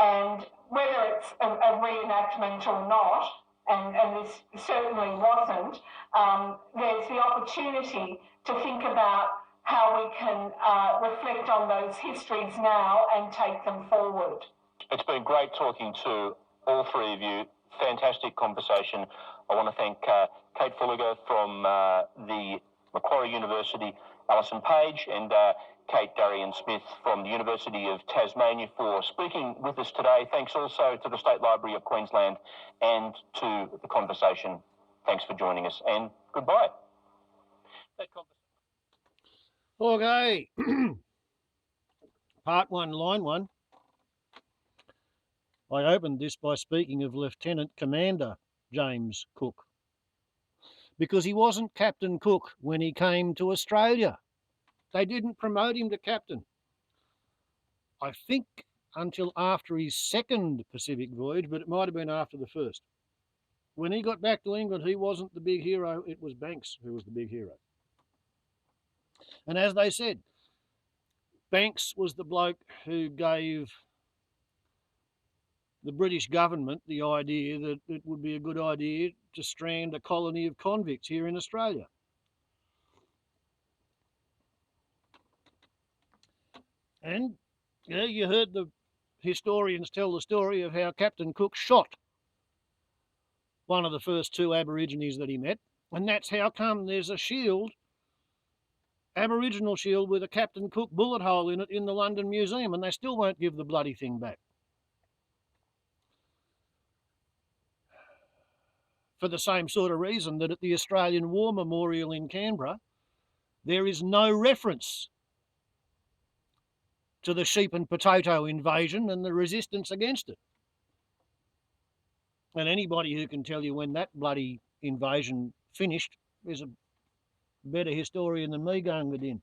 And whether it's a reenactment or not, and this certainly wasn't, there's the opportunity to think about how we can reflect on those histories now and take them forward.
It's been great talking to all three of you. Fantastic conversation. I want to thank Kate Fulliger from the Macquarie University, Alison Page, and Kate Darian-Smith from the University of Tasmania for speaking with us today. Thanks also to the State Library of Queensland and to the conversation. Thanks for joining us, and goodbye.
Okay. Part 1, line 1. I opened this by speaking of Lieutenant Commander James Cook, because he wasn't Captain Cook when he came to Australia. They didn't promote him to captain, I think, until after his second Pacific voyage, but it might have been after the first. When he got back to England, he wasn't the big hero. It was Banks who was the big hero. And as they said, Banks was the bloke who gave the British government the idea that it would be a good idea to strand a colony of convicts here in Australia. And you heard the historians tell the story of how Captain Cook shot one of the first 2 Aborigines that he met, and that's how come there's a shield, Aboriginal shield with a Captain Cook bullet hole in it in the London Museum, and they still won't give the bloody thing back. For the same sort of reason that at the Australian War Memorial in Canberra, there is no reference to the sheep and potato invasion and the resistance against it. And anybody who can tell you when that bloody invasion finished is a better historian than me going within.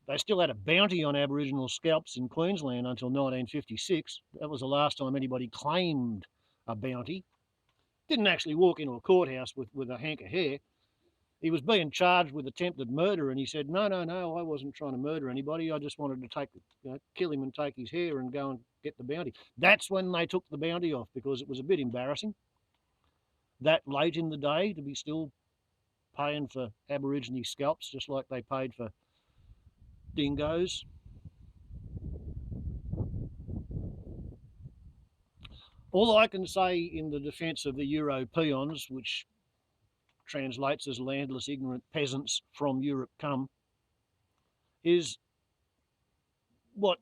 They still had a bounty on Aboriginal scalps in Queensland until 1956. That was the last time anybody claimed a bounty. Didn't actually walk into a courthouse with a hank of hair. He was being charged with attempted murder, and he said, no, I wasn't trying to murder anybody. I just wanted to kill him and take his hair and go and get the bounty. That's when they took the bounty off, because it was a bit embarrassing that late in the day to be still paying for Aborigine scalps, just like they paid for dingoes. All I can say in the defence of the Europeans, which translates as landless, ignorant peasants from Europe come, is what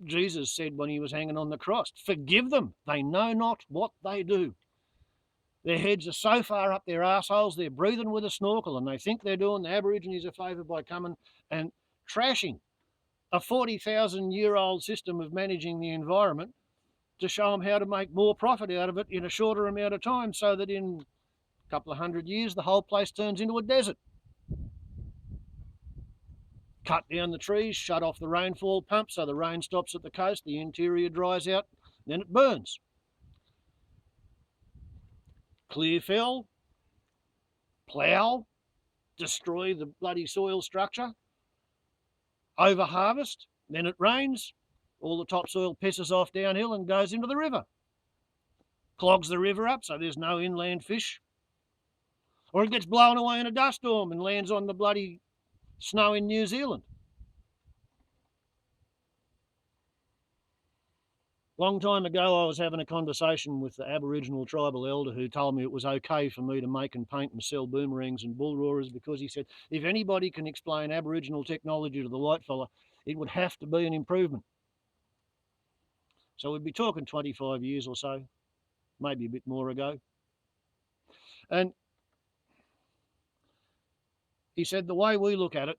Jesus said when he was hanging on the cross. Forgive them, they know not what they do. Their heads are so far up their arseholes, they're breathing with a snorkel, and they think they're doing the Aborigines a favour by coming and trashing a 40,000-year-old system of managing the environment to show them how to make more profit out of it in a shorter amount of time, so that in a couple of 100 years the whole place turns into a desert. Cut down the trees, shut off the rainfall pump so the rain stops at the coast, the interior dries out, then it burns. Clear fell, plough, destroy the bloody soil structure, over harvest, then it rains, all the topsoil pisses off downhill and goes into the river. Clogs the river up so there's no inland fish. Or it gets blown away in a dust storm and lands on the bloody snow in New Zealand. Long time ago, I was having a conversation with the Aboriginal tribal elder who told me it was okay for me to make and paint and sell boomerangs and bull roarers, because he said, if anybody can explain Aboriginal technology to the whitefella, it would have to be an improvement. So we'd be talking 25 years or so, maybe a bit more ago. And he said, the way we look at it,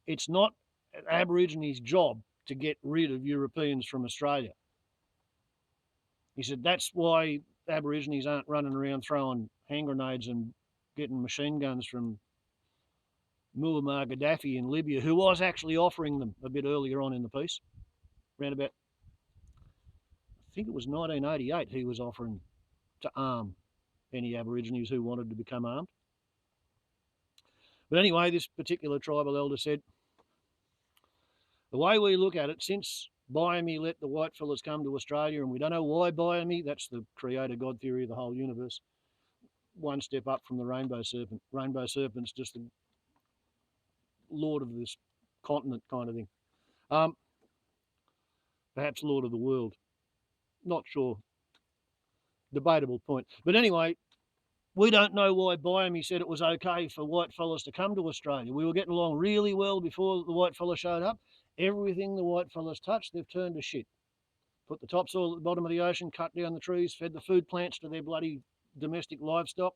it's not an Aborigines' job to get rid of Europeans from Australia. He said, that's why Aborigines aren't running around throwing hand grenades and getting machine guns from Muammar Gaddafi in Libya, who was actually offering them a bit earlier on in the piece, around about, I think it was 1988, he was offering to arm any Aborigines who wanted to become armed. But anyway, this particular tribal elder said, the way we look at it, since Biame let the whitefellas come to Australia, and we don't know why Biame, that's the creator God theory of the whole universe, one step up from the rainbow serpent. Rainbow serpent's just the lord of this continent kind of thing. Perhaps lord of the world. Not sure. Debatable point. But anyway, we don't know why Biame said it was okay for whitefellas to come to Australia. We were getting along really well before the whitefella showed up. Everything the whitefellas touched, they've turned to shit. Put the topsoil at the bottom of the ocean, cut down the trees, fed the food plants to their bloody domestic livestock,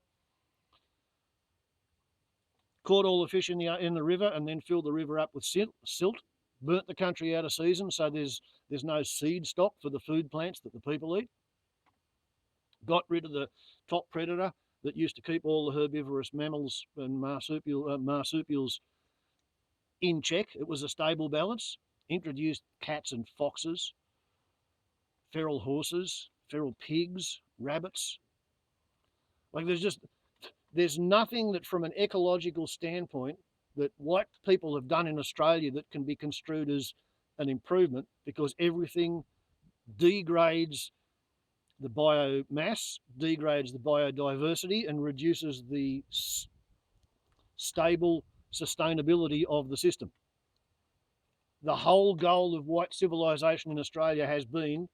caught all the fish in the river, and then filled the river up with silt, burnt the country out of season so there's no seed stock for the food plants that the people eat, got rid of the top predator that used to keep all the herbivorous mammals and marsupials in check. It was a stable balance. Introduced cats and foxes, feral horses, feral pigs, rabbits. Like there's nothing that from an ecological standpoint that white people have done in Australia that can be construed as an improvement, because everything degrades the biomass, degrades the biodiversity, and reduces the stable sustainability of the system. The whole goal of white civilization in Australia has been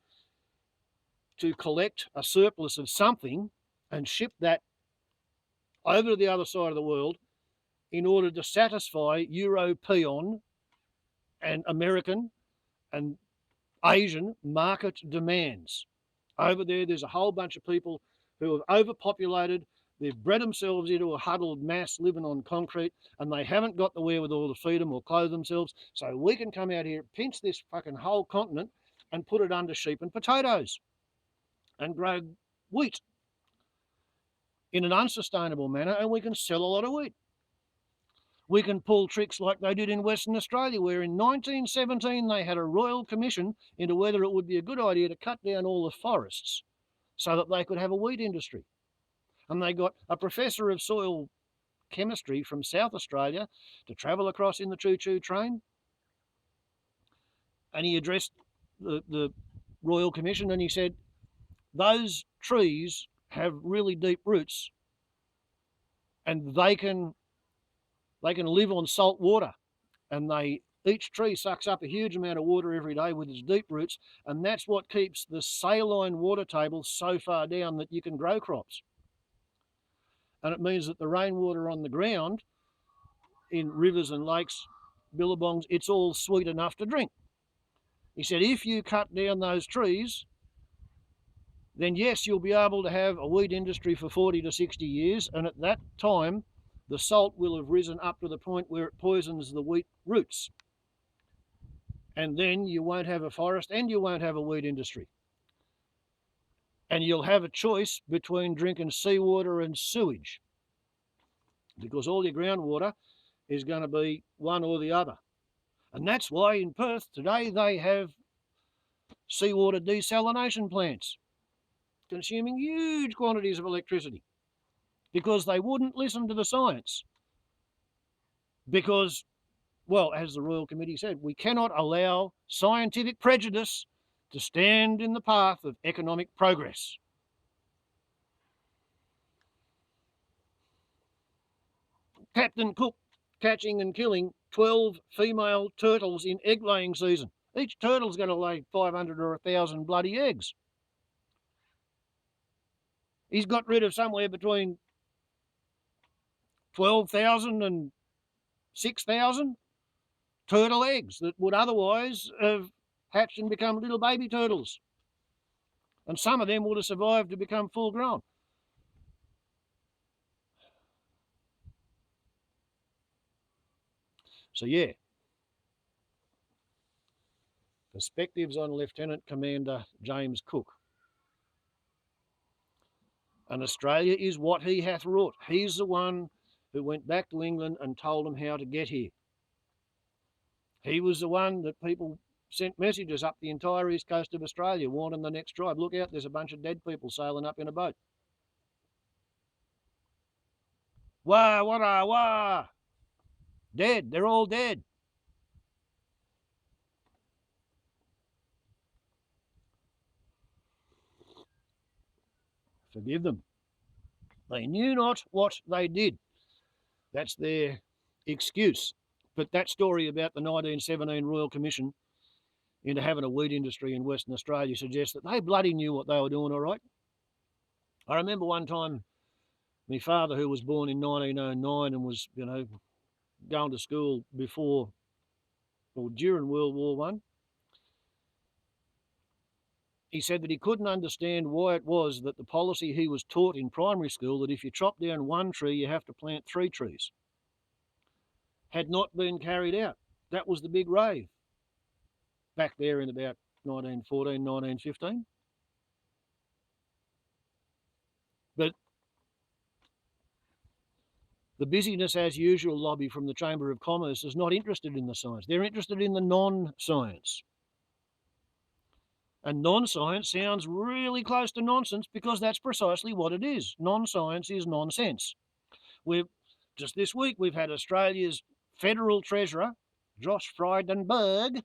to collect a surplus of something and ship that over to the other side of the world in order to satisfy European and American and Asian market demands. Over there's a whole bunch of people who have overpopulated. They've bred themselves into a huddled mass living on concrete, and they haven't got the wherewithal to feed them or clothe themselves. So we can come out here, pinch this fucking whole continent and put it under sheep and potatoes and grow wheat in an unsustainable manner, and we can sell a lot of wheat. We can pull tricks like they did in Western Australia, where in 1917 they had a royal commission into whether it would be a good idea to cut down all the forests so that they could have a wheat industry. And they got a professor of soil chemistry from South Australia to travel across in the choo-choo train, and he addressed the Royal Commission, and he said, those trees have really deep roots, and they can live on salt water, and each tree sucks up a huge amount of water every day with its deep roots, and that's what keeps the saline water table so far down that you can grow crops. And it means that the rainwater on the ground in rivers and lakes, billabongs, it's all sweet enough to drink. He said, if you cut down those trees, then yes, you'll be able to have a wheat industry for 40 to 60 years, and at that time, the salt will have risen up to the point where it poisons the wheat roots. And then you won't have a forest and you won't have a wheat industry. And you'll have a choice between drinking seawater and sewage, because all your groundwater is going to be one or the other. And that's why in Perth today they have seawater desalination plants consuming huge quantities of electricity, because they wouldn't listen to the science. Because, well, as the Royal Committee said, we cannot allow scientific prejudice to stand in the path of economic progress. Captain Cook catching and killing 12 female turtles in egg laying season. Each turtle's going to lay 500 or 1,000 bloody eggs. He's got rid of somewhere between 12,000 and 6,000 turtle eggs that would otherwise have hatched and become little baby turtles. And some of them would have survived to become full grown. So yeah, perspectives on Lieutenant Commander James Cook. And Australia is what he hath wrought. He's the one who went back to England and told them how to get here. He was the one that people sent messages up the entire east coast of Australia warning the next tribe, look out, there's a bunch of dead people sailing up in a boat. Wah, wah, wah. Dead, they're all dead. Forgive them. They knew not what they did. That's their excuse. But that story about the 1917 Royal Commission into having a wheat industry in Western Australia suggests that they bloody knew what they were doing, all right. I remember one time my father, who was born in 1909 and was, going to school before or during World War One, he said that he couldn't understand why it was that the policy he was taught in primary school, that if you chop down one tree, you have to plant 3 trees, had not been carried out. That was the big rave back there in about 1914, 1915. But the busyness as usual lobby from the Chamber of Commerce is not interested in the science. They're interested in the non-science. And non-science sounds really close to nonsense because that's precisely what it is. Non-science is nonsense. Just this week we've had Australia's Federal Treasurer, Josh Frydenberg,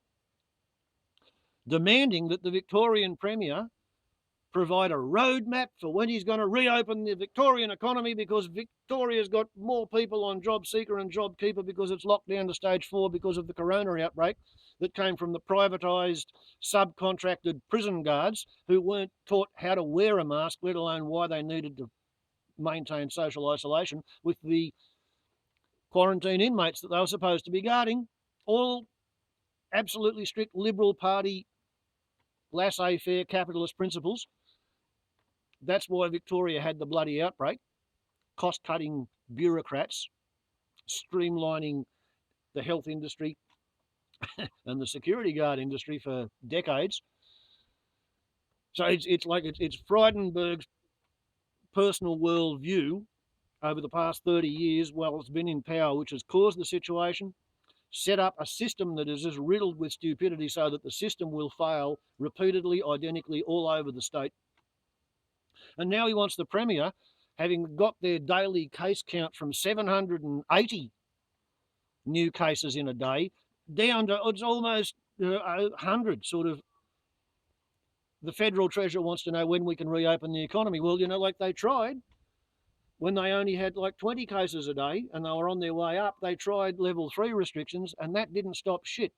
demanding that the Victorian Premier provide a roadmap for when he's going to reopen the Victorian economy, because Victoria's got more people on Job Seeker and Job Keeper because it's locked down to stage 4 because of the corona outbreak that came from the privatised, subcontracted prison guards who weren't taught how to wear a mask, let alone why they needed to maintain social isolation with the quarantine inmates that they were supposed to be guarding. All absolutely strict Liberal Party laissez-faire capitalist principles. That's why Victoria had the bloody outbreak. Cost-cutting bureaucrats streamlining the health industry and the security guard industry for decades. So it's Frydenberg's personal worldview over the past 30 years while it's been in power, which has caused the situation, set up a system that is just riddled with stupidity so that the system will fail repeatedly, identically all over the state. And now he wants the Premier, having got their daily case count from 780 new cases in a day down to it's almost 100 sort of. The Federal Treasurer wants to know when we can reopen the economy. Well, like they tried when they only had like 20 cases a day and they were on their way up. They tried level 3 restrictions and that didn't stop shit.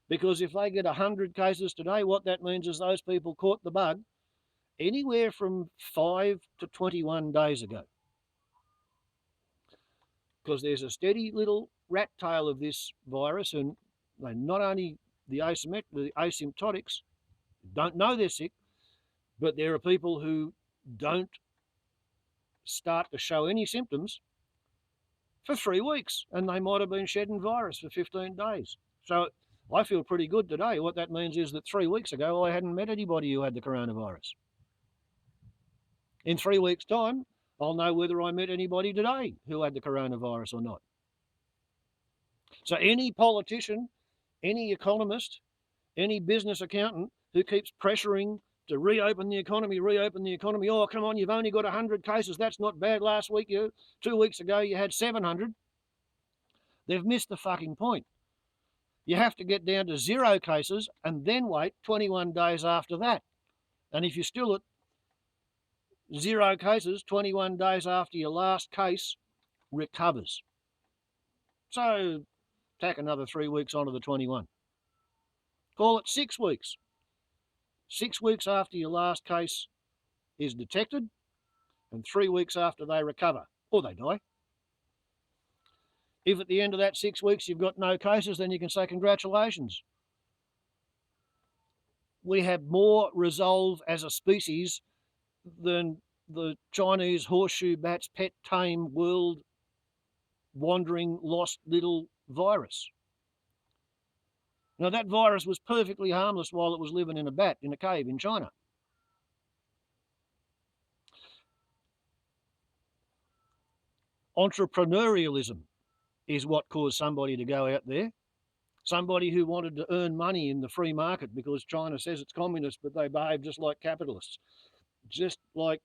Because if they get 100 cases today, what that means is those people caught the bug anywhere from 5 to 21 days ago. Because there's a steady little rat tail of this virus, and they not only the asymptotics don't know they're sick, But there are people who don't start to show any symptoms for 3 weeks, and they might have been shedding virus for 15 days. So I feel pretty good today. What that means is that 3 weeks ago, I hadn't met anybody who had the coronavirus. In 3 weeks' time, I'll know whether I met anybody today who had the coronavirus or not. So any politician, any economist, any business accountant who keeps pressuring to reopen the economy, oh, come on, you've only got 100 cases, that's not bad. Last week, 2 weeks ago, you had 700. They've missed the fucking point. You have to get down to 0 cases and then wait 21 days after that. And if you're still at 0 cases, 21 days after your last case recovers. So tack another 3 weeks onto the 21. Call it 6 weeks. 6 weeks after your last case is detected and 3 weeks after they recover or they die. If at the end of that 6 weeks you've got no cases, then you can say congratulations. We have more resolve as a species than the Chinese horseshoe bat's pet tame world wandering lost little virus. Now that virus was perfectly harmless while it was living in a bat in a cave in China. Entrepreneurialism is what caused somebody to go out there. Somebody who wanted to earn money in the free market because China says it's communist, but they behave just like capitalists. Just like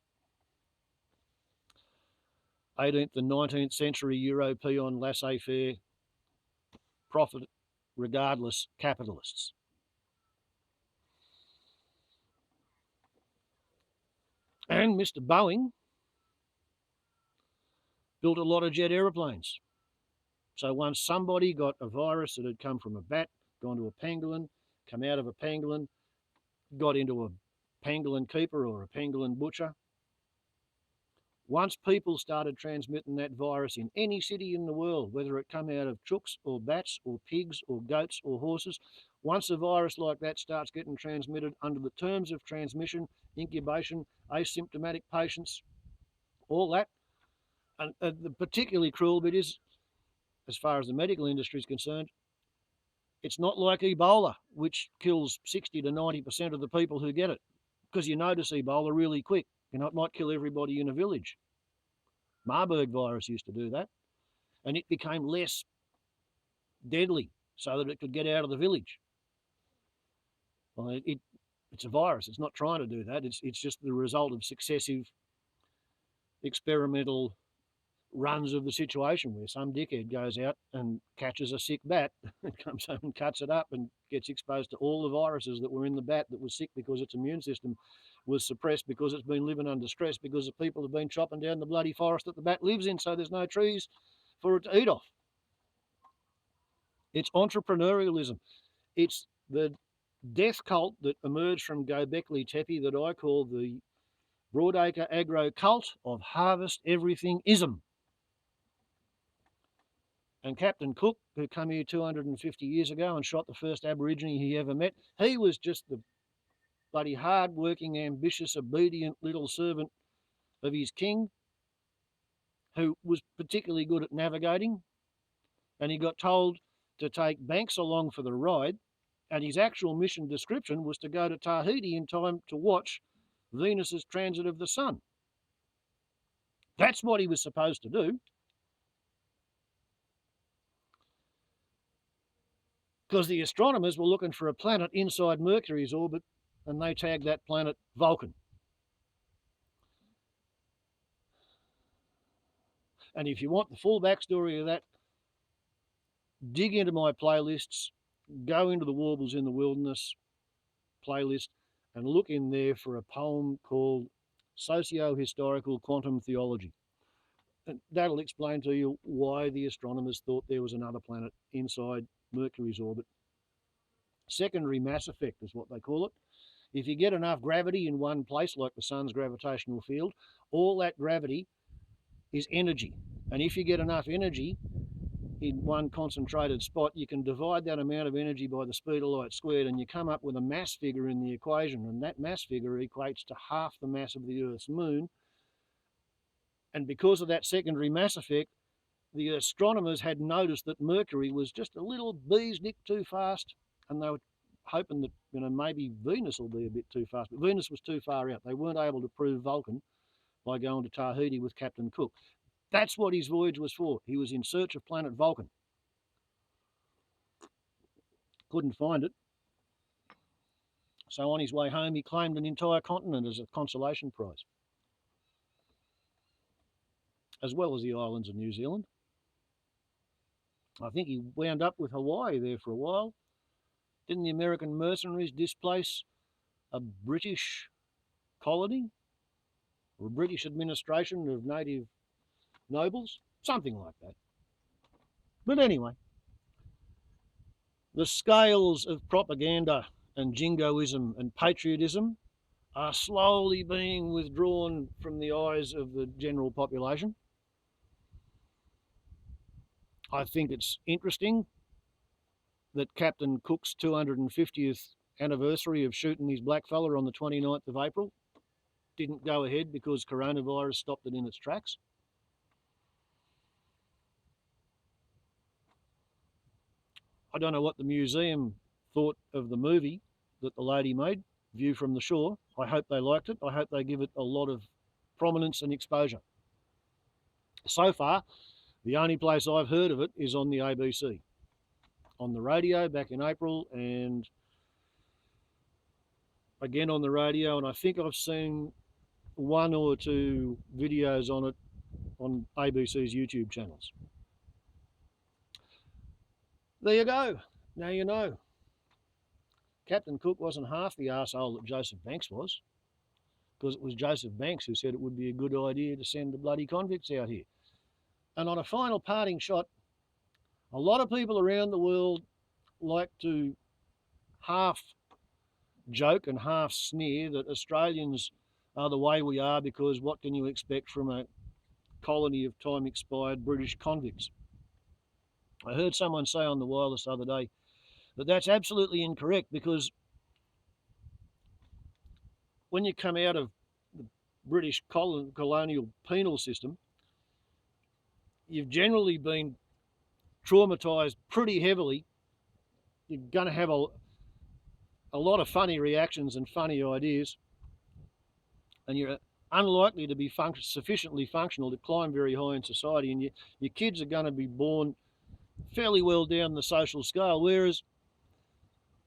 18th and 19th century European laissez-faire, profit regardless capitalists. And Mr. Boeing built a lot of jet aeroplanes. So once somebody got a virus that had come from a bat, gone to a pangolin, come out of a pangolin, got into a pangolin keeper or a pangolin butcher, once people started transmitting that virus in any city in the world, whether it come out of chooks or bats or pigs or goats or horses, once a virus like that starts getting transmitted under the terms of transmission, incubation, asymptomatic patients, all that, and the particularly cruel bit is, as far as the medical industry is concerned, it's not like Ebola, which kills 60 to 90% of the people who get it, because you notice Ebola really quick. You know, it might kill everybody in a village. Marburg virus used to do that, and it became less deadly so that it could get out of the village. Well, it's a virus. It's not trying to do that. It's just the result of successive experimental runs of the situation where some dickhead goes out and catches a sick bat and comes home and cuts it up and gets exposed to all the viruses that were in the bat that was sick because its immune system was suppressed because it's been living under stress because the people have been chopping down the bloody forest that the bat lives in, so there's no trees for it to eat off. It's entrepreneurialism. It's the death cult that emerged from Göbekli Tepe that I call the Broadacre Agro Cult of Harvest Everything-ism. And Captain Cook, who came here 250 years ago and shot the first Aborigine he ever met, he was just the bloody hard-working, ambitious, obedient little servant of his king who was particularly good at navigating. And he got told to take Banks along for the ride, and his actual mission description was to go to Tahiti in time to watch Venus's transit of the sun. That's what he was supposed to do. Because the astronomers were looking for a planet inside Mercury's orbit, and they tagged that planet Vulcan. And if you want the full backstory of that, dig into my playlists, go into the Warbles in the Wilderness playlist, and look in there for a poem called Socio-Historical Quantum Theology. And that'll explain to you why the astronomers thought there was another planet inside Mercury's orbit. Secondary mass effect is what they call it. If you get enough gravity in one place, like the sun's gravitational field, all that gravity is energy. And if you get enough energy in one concentrated spot, you can divide that amount of energy by the speed of light squared, and you come up with a mass figure in the equation, and that mass figure equates to half the mass of the Earth's moon. And because of that secondary mass effect, the astronomers had noticed that Mercury was just a little bee's nick too fast, and they were hoping that, you know, maybe Venus will be a bit too fast, but Venus was too far out. They weren't able to prove Vulcan by going to Tahiti with Captain Cook. That's what his voyage was for. He was in search of planet Vulcan. Couldn't find it. So on his way home, he claimed an entire continent as a consolation prize, as well as the islands of New Zealand. I think he wound up with Hawaii there for a while. Didn't the American mercenaries displace a British colony or a British administration of native nobles? Something like that. But anyway, the scales of propaganda and jingoism and patriotism are slowly being withdrawn from the eyes of the general population. I think it's interesting that Captain Cook's 250th anniversary of shooting his blackfella on the 29th of April didn't go ahead because coronavirus stopped it in its tracks. I don't know what the museum thought of the movie that the lady made, View from the Shore. I hope they liked it. I hope they give it a lot of prominence and exposure. So far, the only place I've heard of it is on the ABC, on the radio back in April, and again on the radio, and I think I've seen one or two videos on it on ABC's YouTube channels. There you go. Now you know. Captain Cook wasn't half the arsehole that Joseph Banks was, because it was Joseph Banks who said it would be a good idea to send the bloody convicts out here. And on a final parting shot, a lot of people around the world like to half joke and half sneer that Australians are the way we are because what can you expect from a colony of time-expired British convicts? I heard someone say on the wireless the other day that that's absolutely incorrect, because when you come out of the British colonial penal system, you've generally been traumatised pretty heavily. You're going to have a lot of funny reactions and funny ideas, and you're unlikely to be sufficiently functional to climb very high in society, and your kids are going to be born fairly well down the social scale. Whereas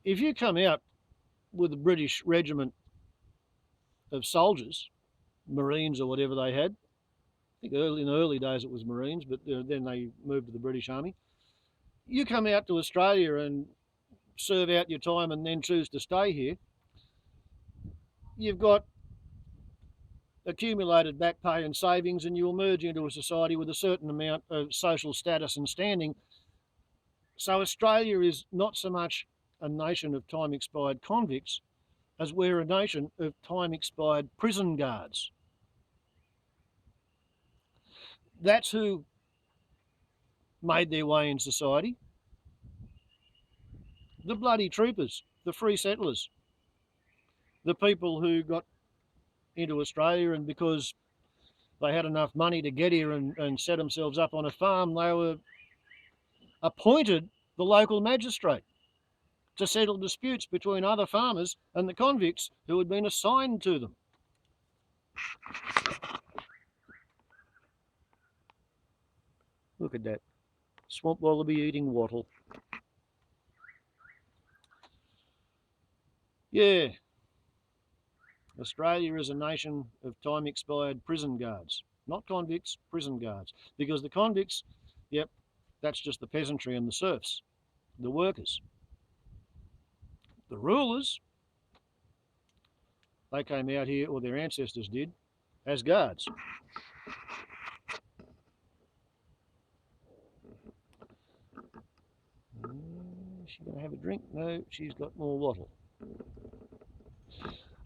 if you come out with a British regiment of soldiers, Marines or whatever they had, I think in the early days it was Marines, but then they moved to the British Army. You come out to Australia and serve out your time and then choose to stay here, you've got accumulated back pay and savings, and you emerge into a society with a certain amount of social status and standing. So Australia is not so much a nation of time-expired convicts as we're a nation of time-expired prison guards. That's who made their way in society. The bloody troopers, the free settlers, the people who got into Australia, and because they had enough money to get here and set themselves up on a farm, they were appointed the local magistrate to settle disputes between other farmers and the convicts who had been assigned to them. Look at that. Swamp wallaby eating wattle. Yeah. Australia is a nation of time-expired prison guards. Not convicts, prison guards. Because the convicts, yep, that's just the peasantry and the serfs, the workers. The rulers, they came out here, or their ancestors did, as guards. Is she going to have a drink? No, she's got more wattle.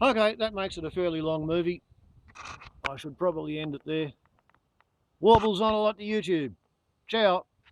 Okay, that makes it a fairly long movie. I should probably end it there. Warbles on a lot to YouTube. Ciao.